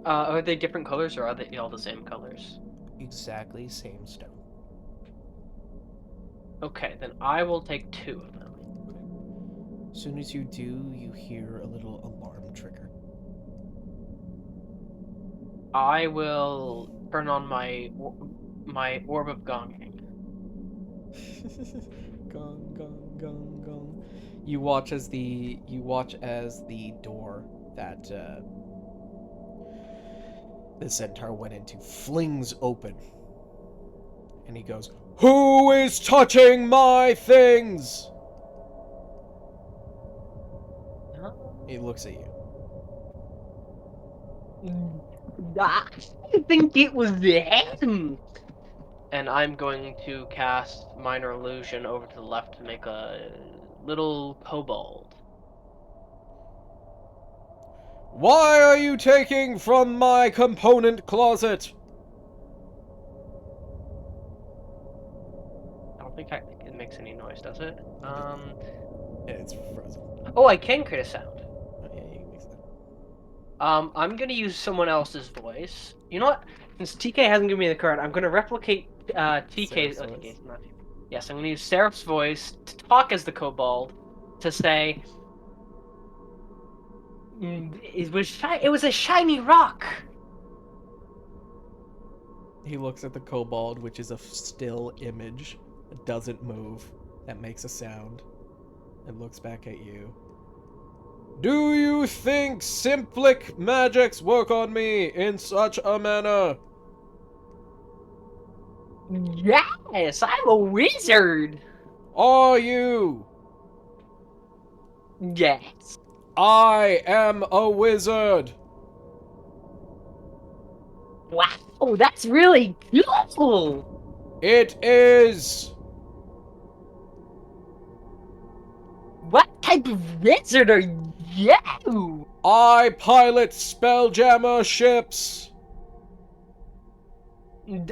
are they different colors, or are they all the same colors? Exactly same stone. Okay, then I will take 2 of them. Okay. As soon as you do, you hear a little alarm trigger. I will turn on my orb of gonging. Gong, gong, gong, gong. You watch as the door that the centaur went into flings open, and he goes, "Who is touching my things?" He looks at you. I think it was him. And I'm going to cast Minor Illusion over to the left to make a little kobold. Why are you taking from my component closet? I don't think it makes any noise, does it? It's frozen. Oh, I can create a sound. Oh, yeah, you can make that. I'm gonna use someone else's voice. You know what? Since TK hasn't given me the card, I'm gonna replicate TK's. Oh, TK's not. Yes, I'm gonna use Seraph's voice to talk as the kobold to say, "It was a shiny rock." He looks at the kobold, which is a still image. It doesn't move. That makes a sound. And looks back at you. Do you think Simplic magics work on me in such a manner? Yes, I'm a wizard. Are you? Yes. I am a wizard. Wow, that's really cool. It is. What type of wizard are you? I pilot Spelljammer ships. I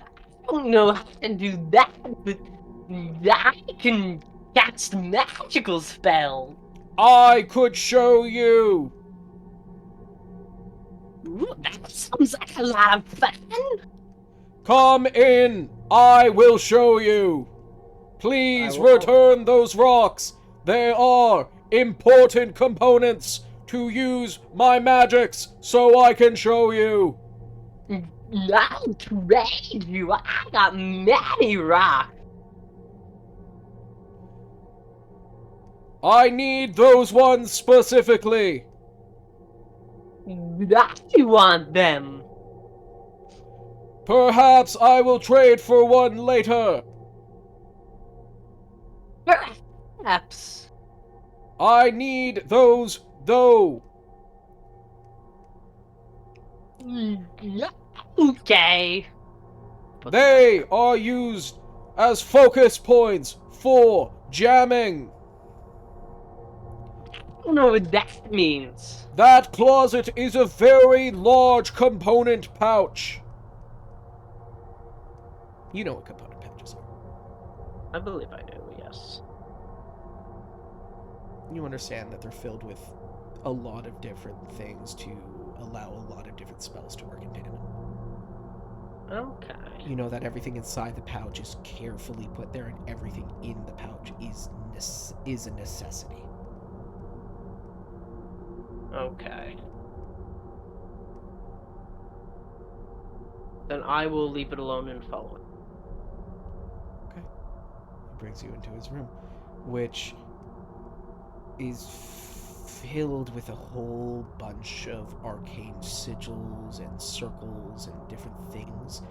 don't know how to do that, but I can cast magical spells. I could show you. Ooh, that sounds like a lot of fun. Come in. I will show you. Please return those rocks. They are important components to use my magics so I can show you. I'll trade you. I got many rocks. I need those ones specifically. I want them. Perhaps I will trade for one later. Perhaps. I need those, though. Okay. They are used as focus points for jamming. don't know what that means. That closet is a very large component pouch. You know what component pouches are. I believe I do, yes. You understand that they're filled with a lot of different things to allow a lot of different spells to work in tandem. Okay. You know that everything inside the pouch is carefully put there, and everything in the pouch is a necessity. Okay. Then I will leave it alone and follow it. Okay. He brings you into his room, which is filled with a whole bunch of arcane sigils and circles and different things.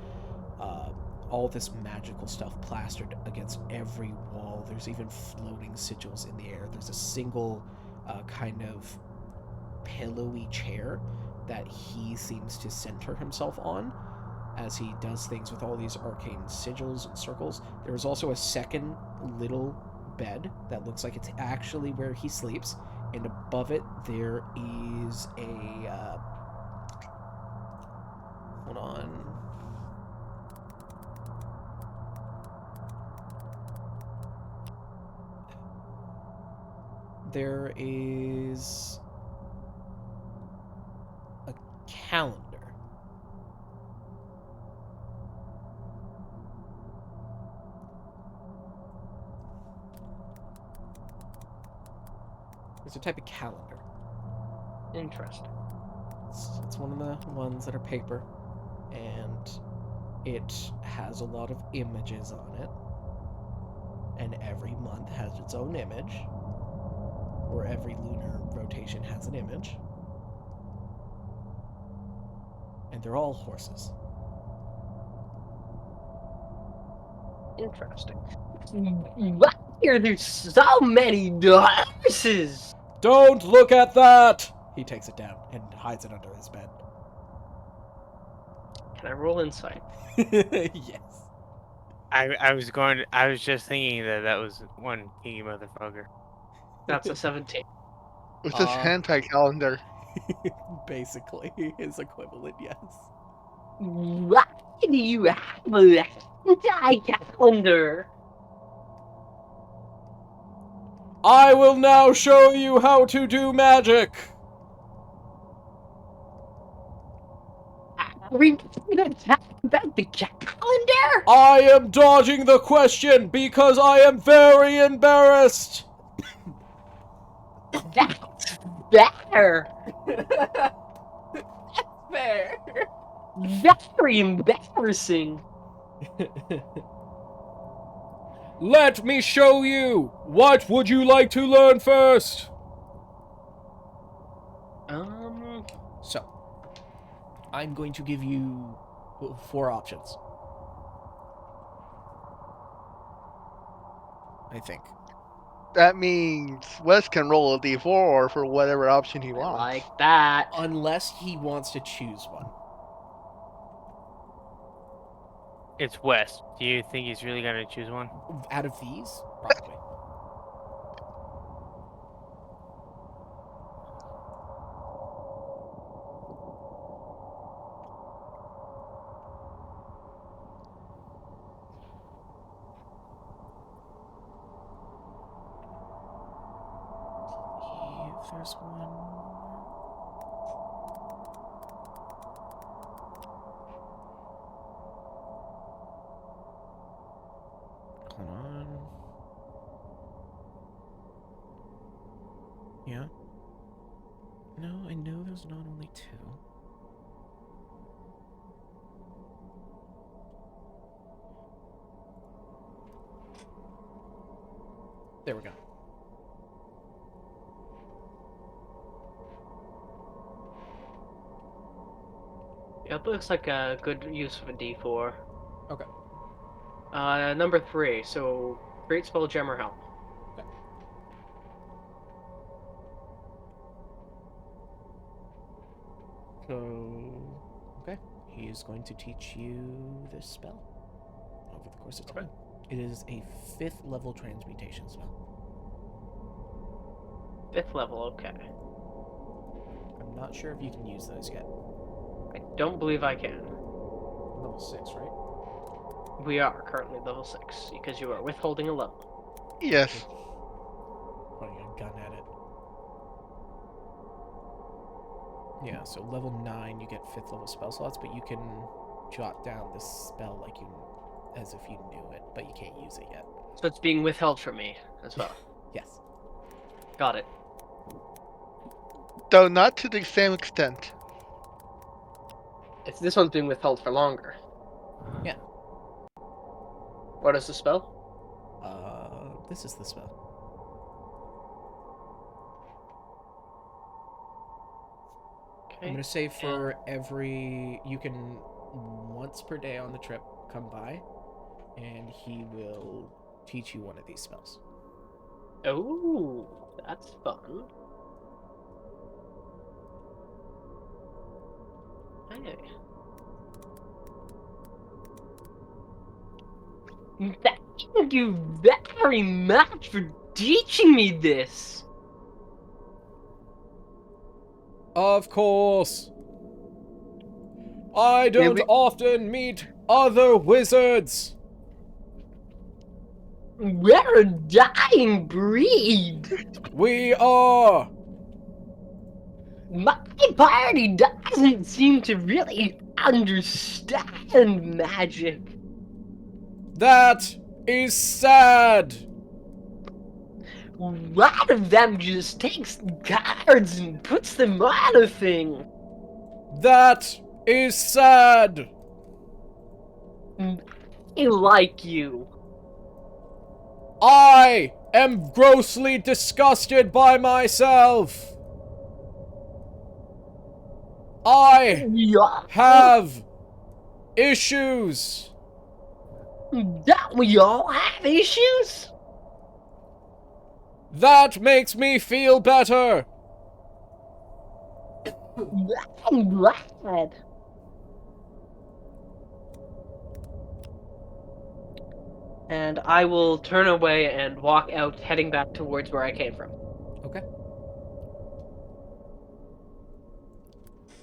All this magical stuff plastered against every wall. There's even floating sigils in the air. There's a single kind of pillowy chair that he seems to center himself on as he does things with all these arcane sigils and circles. There's also a second little bed that looks like it's actually where he sleeps, and above it there is a hold on. There is a calendar. It's a type of calendar. Interesting. It's one of the ones that are paper, and it has a lot of images on it. And every month has its own image, or every lunar rotation has an image. And they're all horses. Interesting. Why are there so many horses? Don't look at that! He takes it down and hides it under his bed. Can I roll insight? Yes. I was just thinking that was one kinky motherfucker. That's a 17. It's this hentai calendar. Basically, his equivalent, yes. Why do you have a hentai calendar? I will now show you how to do magic! Are we gonna talk about the calendar? I am dodging the question because I am very embarrassed! That's better. That's fair. Very embarrassing. Let me show you! What would you like to learn first? So, I'm going to give you 4 options. I think. That means Wes can roll a d4 for whatever option he I wants. like that. Unless he wants to choose one. It's West. Do you think he's really gonna choose one? Out of these? Probably. If there's one. Hold on. Yeah. No, I know there's not only 2. There we go. Yeah, it looks like a good use of a D4. Okay. Number 3. So, Great Spell, Gem, or Help. Okay. So, okay. He is going to teach you this spell over the course of time. It is a 5th level transmutation spell. 5th level, okay. I'm not sure if you can use those yet. I don't believe I can. Level 6, right? We are currently level 6, because you are withholding a level. Yes. Pointing a gun at it. Yeah, so level 9 you get 5th level spell slots, but you can jot down this spell like you as if you knew it, but you can't use it yet. So it's being withheld from me as well. Yes. Got it. Though not to the same extent. It's this one's being withheld for longer. Yeah. What is the spell? This is the spell. Okay. I'm gonna say for every you can once per day on the trip come by, and he will teach you one of these spells. Oh, that's fun. Hey. Thank you very much for teaching me this. Of course. I don't often meet other wizards. We're a dying breed. We are. My party doesn't seem to really understand magic. That is sad. One of them just takes cards and puts them on a thing. That is sad. I like you. I am grossly disgusted by myself. I have issues. Don't we all have issues? That makes me feel better. I'm glad. And I will turn away and walk out, heading back towards where I came from. Okay.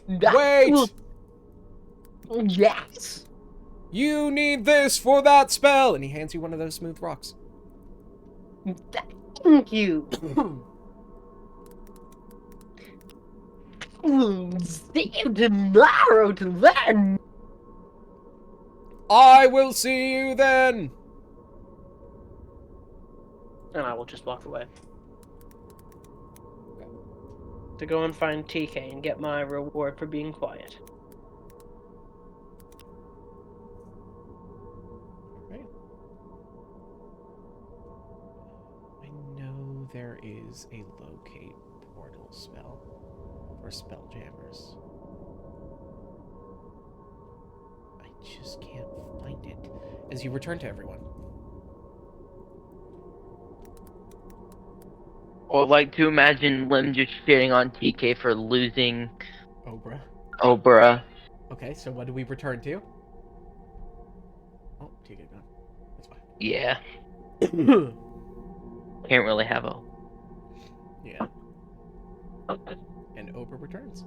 Wait! Yes! You need this for that spell! And he hands you one of those smooth rocks. Thank you! See you tomorrow to learn! I will see you then! And I will just walk away. To go and find TK and get my reward for being quiet. Right. I know there is a locate portal spell for spelljammers. I just can't find it. As you return to everyone. Or like to imagine Lim just shitting on TK for losing Obra. Obra. Okay, so what do we return to? Oh, TK gone. That's fine. Yeah. Can't really have a. Yeah. And Obra returns.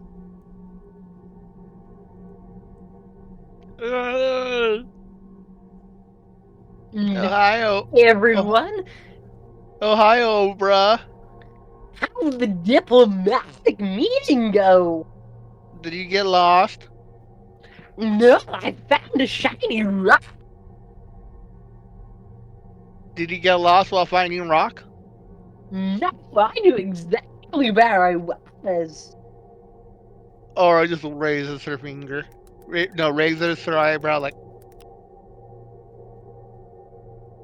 Ohio. Everyone, Ohio, bruh. how did the diplomatic meeting go? Did you get lost? No, I found a shiny rock. Did you get lost while finding rock? No, I knew exactly where I was. Or just raises her finger. Raises her eyebrow like.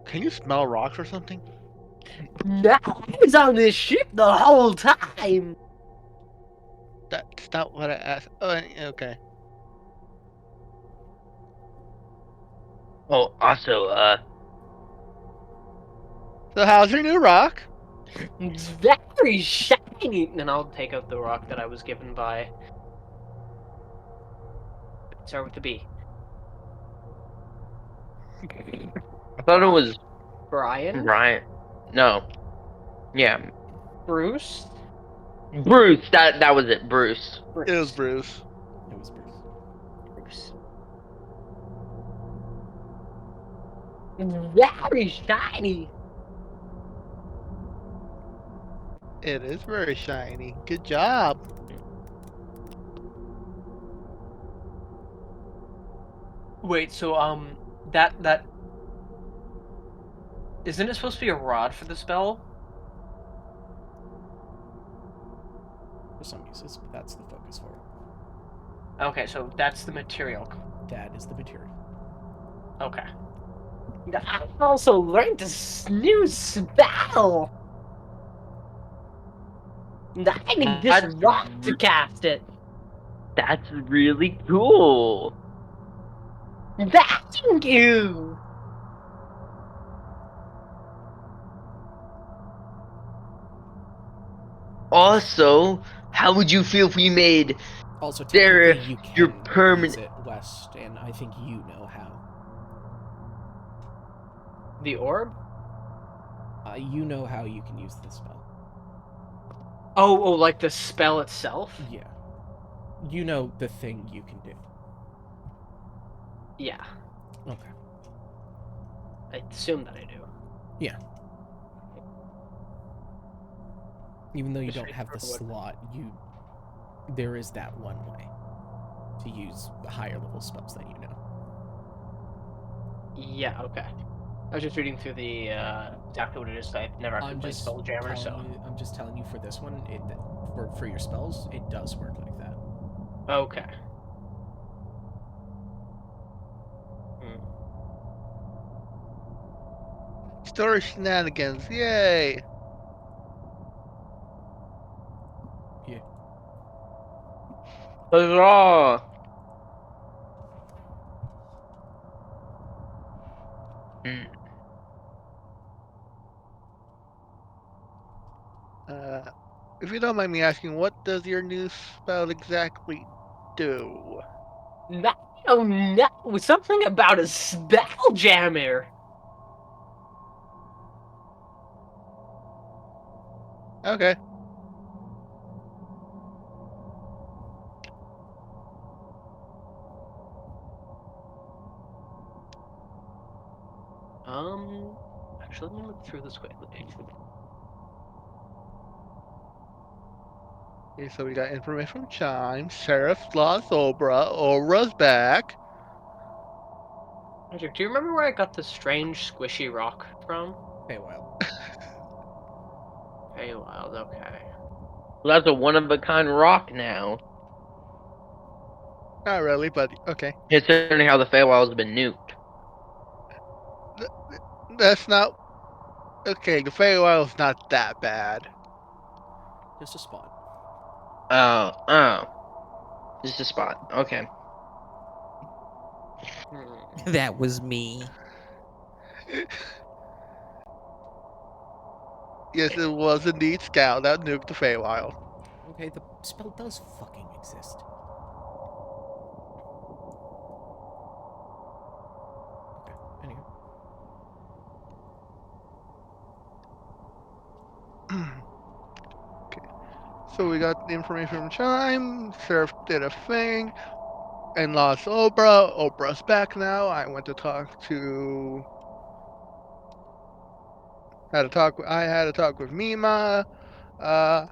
Can you smell rocks or something? No, I was on this ship the whole time. That's not what I asked. Oh, okay. Oh, also, So how's your new rock? It's very shiny. And I'll take out the rock that I was given by. Start with the B. I thought it was Brian? Brian. No. Yeah. Bruce? Bruce. That was it. Bruce. It was Bruce. It was Bruce. Bruce. Very shiny. It is very shiny. Good job. Wait, so that isn't it supposed to be a rod for the spell? For some uses, but that's the focus for it. Okay, so that's the material. That is the material. Okay. I also learned a new spell. I need this That's rock to cast it. That's really cool. Thank you. Also, how would you feel if we made Also, technically, you your can use permanent? it, West, and I think you know how. The orb? You know how you can use the spell. Oh, like the spell itself? Yeah. You know the thing you can do. Yeah. Okay. I assume that I do. Yeah. Even though you Just don't read have the through what- slot, there is that one way to use the higher level spells that you know. Yeah, okay. I was just reading through the exactly what it is. I've never actually played Spelljammer, so. I'm just telling you for this one, for your spells, it does work like that. Okay. Hmm. Story shenanigans. Yay. Yeah. Huzzah! Hmm. If you don't mind me asking, what does your new spell exactly do? Oh no! Something about a Spelljammer! Okay. Actually, let me look through this quickly. Okay, so we got information from Chime, Seraph lost Obra, Obra's back. Patrick, do you remember where I got the strange squishy rock from? Feywild. Feywild, okay. Well, that's a one-of-a-kind rock now. Not really, but okay. Considering how the Feywild's been nuked. That's not... Okay, the Feywild's not that bad. Just a spot. Oh. Just a spot. Okay. That was me. Yes, it was indeed Scout that nuked the Feywild. Okay, the spell does fucking exist. Okay, anyway. Okay. So we got the information from Chime, Seraph did a thing, and lost Obra. Obra's back now. I went to talk to... I had a talk with Mima. How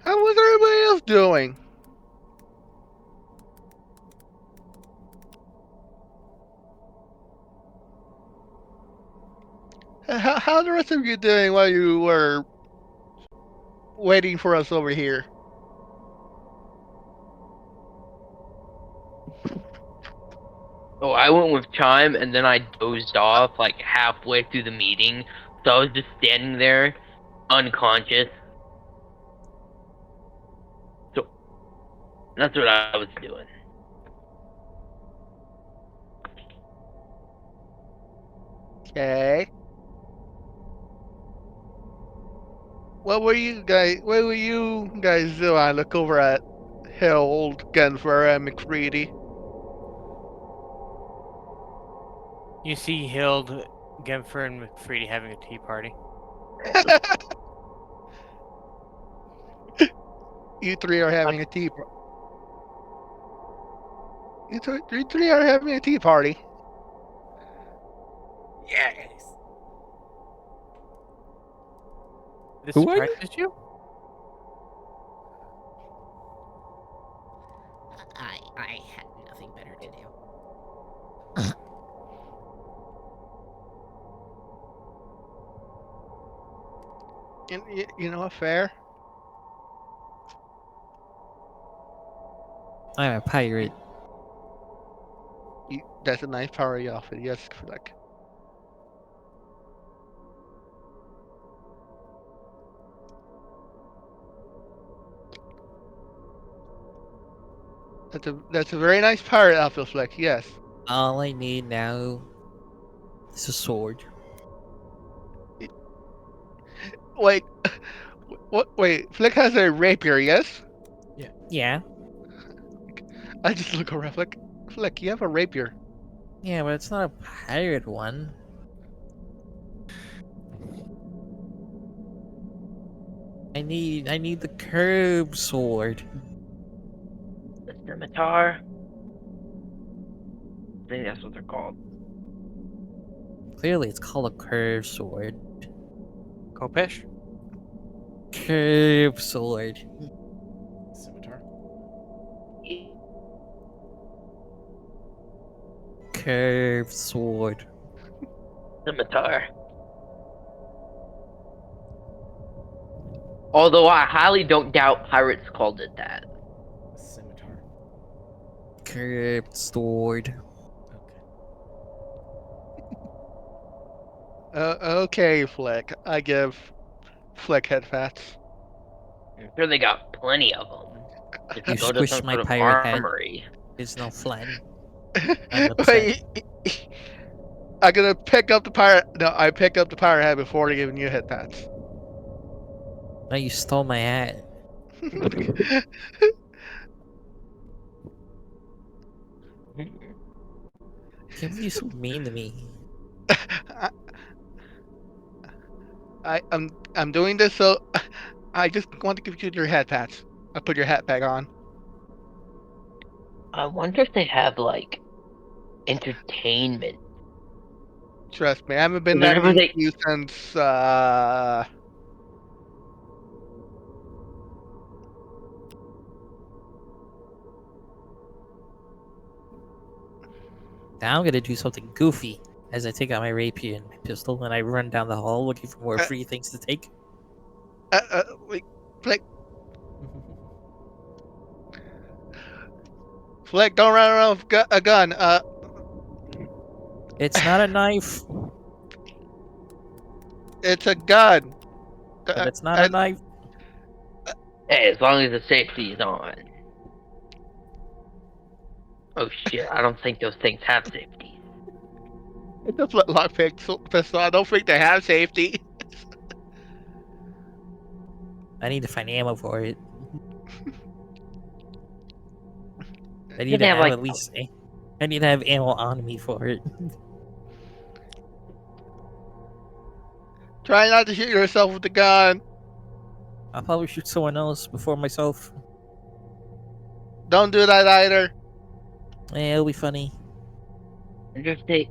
was everybody else doing? How the rest of you doing while you were waiting for us over here? Oh, I went with Chime, and then I dozed off like halfway through the meeting. So I was just standing there, unconscious. So that's what I was doing. Okay. What were you guys doing? I look over at Harold, Genfer, and McCready. You see Hild, Gemfer, and McFreedy having a tea party. You three are having a tea. You three are having a tea party. Yes. This Who are you? surprises you? I had nothing better to do. You know what? Fair. I'm a pirate. That's a nice party outfit. Yes, Fleck. That's a very nice pirate outfit, Fleck. Yes. All I need now is a sword. Wait. What? Wait. Fleck has a rapier. Yes. Yeah. I just look around. Fleck, you have a rapier. Yeah, but it's not a pirate one. I need the curved sword. The scimitar. I think that's what they're called. Clearly, it's called a curved sword. Kopesh? Curved sword. Scimitar. Curved sword. Scimitar. Although I highly don't doubt pirates called it that. Scimitar. Curved sword. Okay. Okay, Fleck. I give Fleck head fats. I'm sure they got plenty of them. Just You go to some squished my sort of pirate head. armory. It's no fun. I'm upset. Wait, I'm gonna pick up the pirate. No, I pick up the pirate head before giving you head pats. No, you stole my hat. Can't believe you're so mean to me. I'm doing this so I just want to give you your head pats. I put your hat back on. I wonder if they have like entertainment. Trust me, I haven't been that Whenever mean to they you since Now I'm gonna do something goofy as I take out my rapier and my pistol and I run down the hall looking for more Uh, free things to take. wait, Flick, don't run around with a gun. It's not a knife, It's a gun. but it's not a knife. Hey, as long as the safety is on. Oh shit, I don't think those things have safety. It's a flintlock pistol. I don't think they have safety. I need to find ammo for it. I need Did to they have have like at least. I need to have ammo on me for it. Try not to shoot yourself with the gun. I'll probably shoot someone else before myself. Don't do that either. Yeah, it'll be funny. wonder if they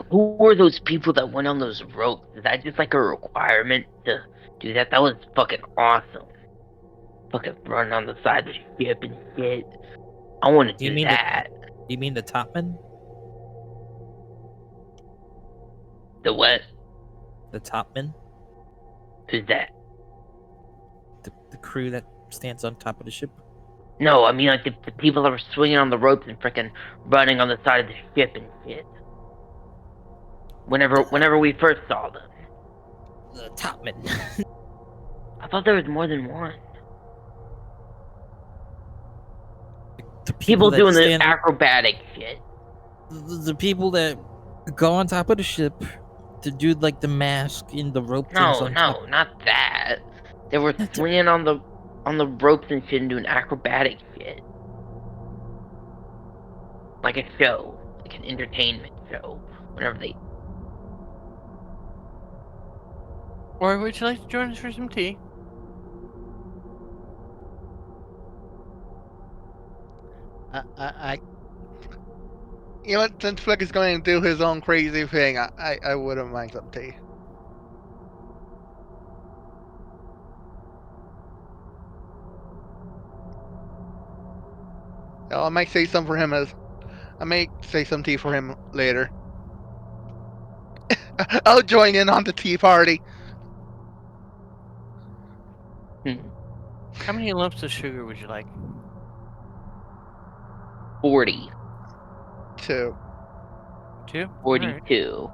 who were those people that went on those ropes? Is that just like a requirement to do that? That was fucking awesome. Fucking running on the side of the ship and shit. I want to Do you do mean that. You mean the topman? The what? The topman? Who's that? The crew that stands on top of the ship? No, I mean like the people that were swinging on the ropes and freaking running on the side of the ship and shit. Whenever we first saw them. The topman. I thought there was more than one. The People that doing the stand. acrobatic shit. The people that go on top of the ship to do like the mask in the rope things No, on top. no, not that. They were Not the- swinging on the ropes and shit and doing acrobatic shit. Like a show. Like an entertainment show. Whenever they Or would you like to join us for some tea? I you know what? Since Flick is going to do his own crazy thing, I wouldn't mind some tea. I might say some for him as I may say some tea for him later. I'll join in on the tea party. How many lumps of sugar would you like? 40. 2. 2? 42.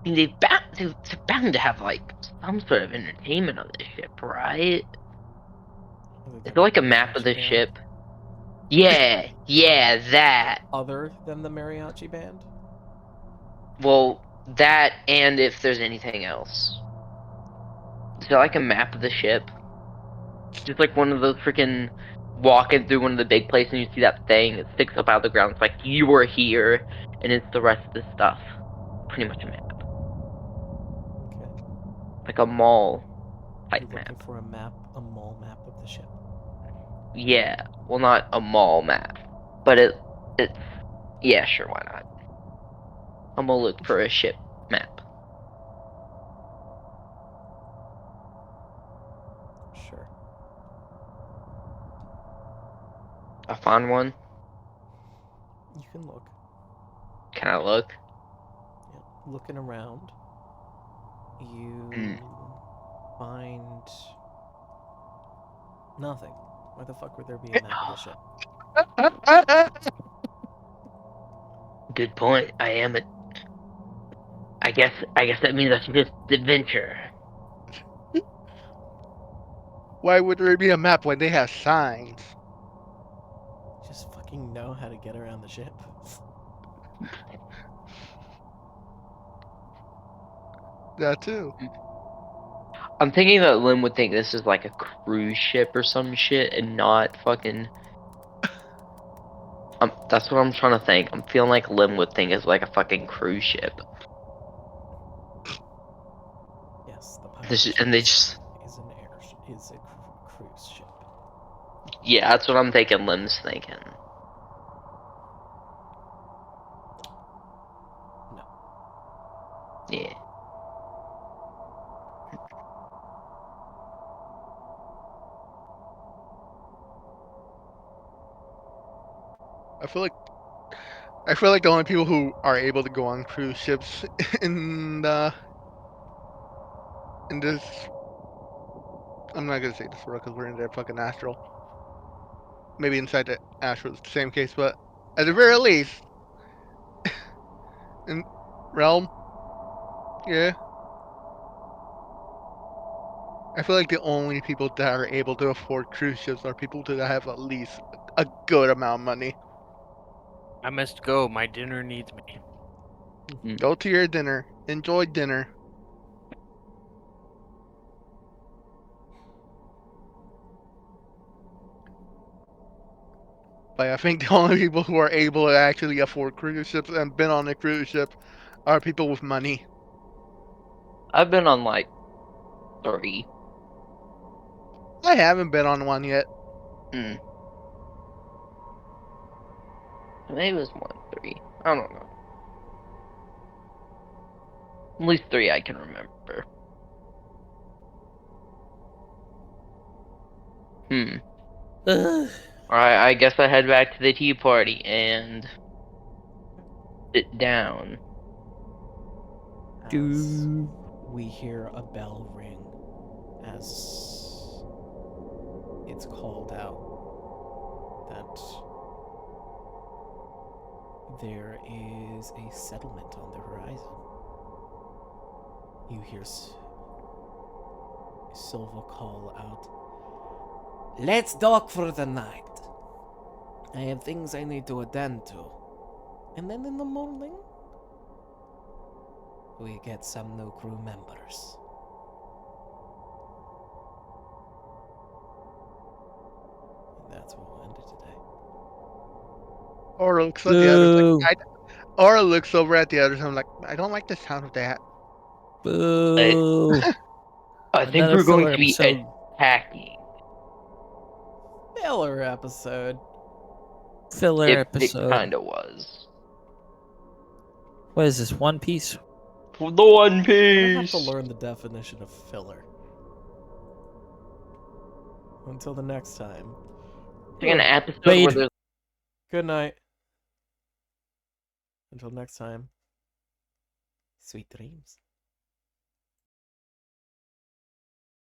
I mean, they're bound to have like some sort of entertainment on this ship, right? Other Is than there the like a map of mariachi the band? ship? Yeah, yeah, that. Other than the mariachi band? Well, that and if there's anything else. Is there like a map of the ship? Just like one of those freaking walking through one of the big places and you see that thing that sticks up out of the ground. It's like you were here, and it's the rest of the stuff. Pretty much a map, Okay. like a mall You're type looking map. for a map, a mall map of the ship. Yeah, well, not a mall map, but it's yeah, sure, why not? I'm gonna look for a ship map. Sure. I found one. You can look. Can I look? Yeah. Looking around, you Hmm. find nothing. Why the fuck would there be a map of the ship? Good point. I guess that means I should just adventure. Why would there be a map when they have signs? Just fucking know how to get around the ship. That too. I'm thinking that Lim would think this is like a cruise ship or some shit and not fucking. That's what I'm trying to think. I'm feeling like Lim would think it's like a fucking cruise ship. Yes, the pirate This is, ship and they just. is an is a cruise ship. Yeah, that's what I'm thinking Lim's thinking. No. Yeah. I feel like the only people who are able to go on cruise ships in this, I'm not gonna say this world because we're in their fucking astral. Maybe inside the astral it's the same case, but at the very least, in realm, yeah. I feel like the only people that are able to afford cruise ships are people that have at least a good amount of money. I must go. My dinner needs me. Go to your dinner. Enjoy dinner. But I think the only people who are able to actually afford cruise ships and been on a cruise ship are people with money. I've been on like 3. I haven't been on one yet. Hmm. Maybe it was more than 3. I don't know. At least 3 I can remember. Hmm. Ugh. Alright, I guess I head back to the tea party and sit down. As we hear a bell ring as it's called out that there is a settlement on the horizon. You hear Silva call out, "Let's dock for the night. I have things I need to attend to." And then in the morning, we get some new crew members. And that's what we'll end it today. Aura looks at the others Boo. like, Aura looks over at the others and I'm like, I don't like the sound of that. Boo. I think Another we're going filler to be episode. attacking. Filler episode. Filler It episode. kind of was. What is this? One Piece? For the One I'm gonna have Piece. to learn the definition of filler. Until the next time. It's like an episode Wade. where there's Good night. Until next time. Sweet dreams.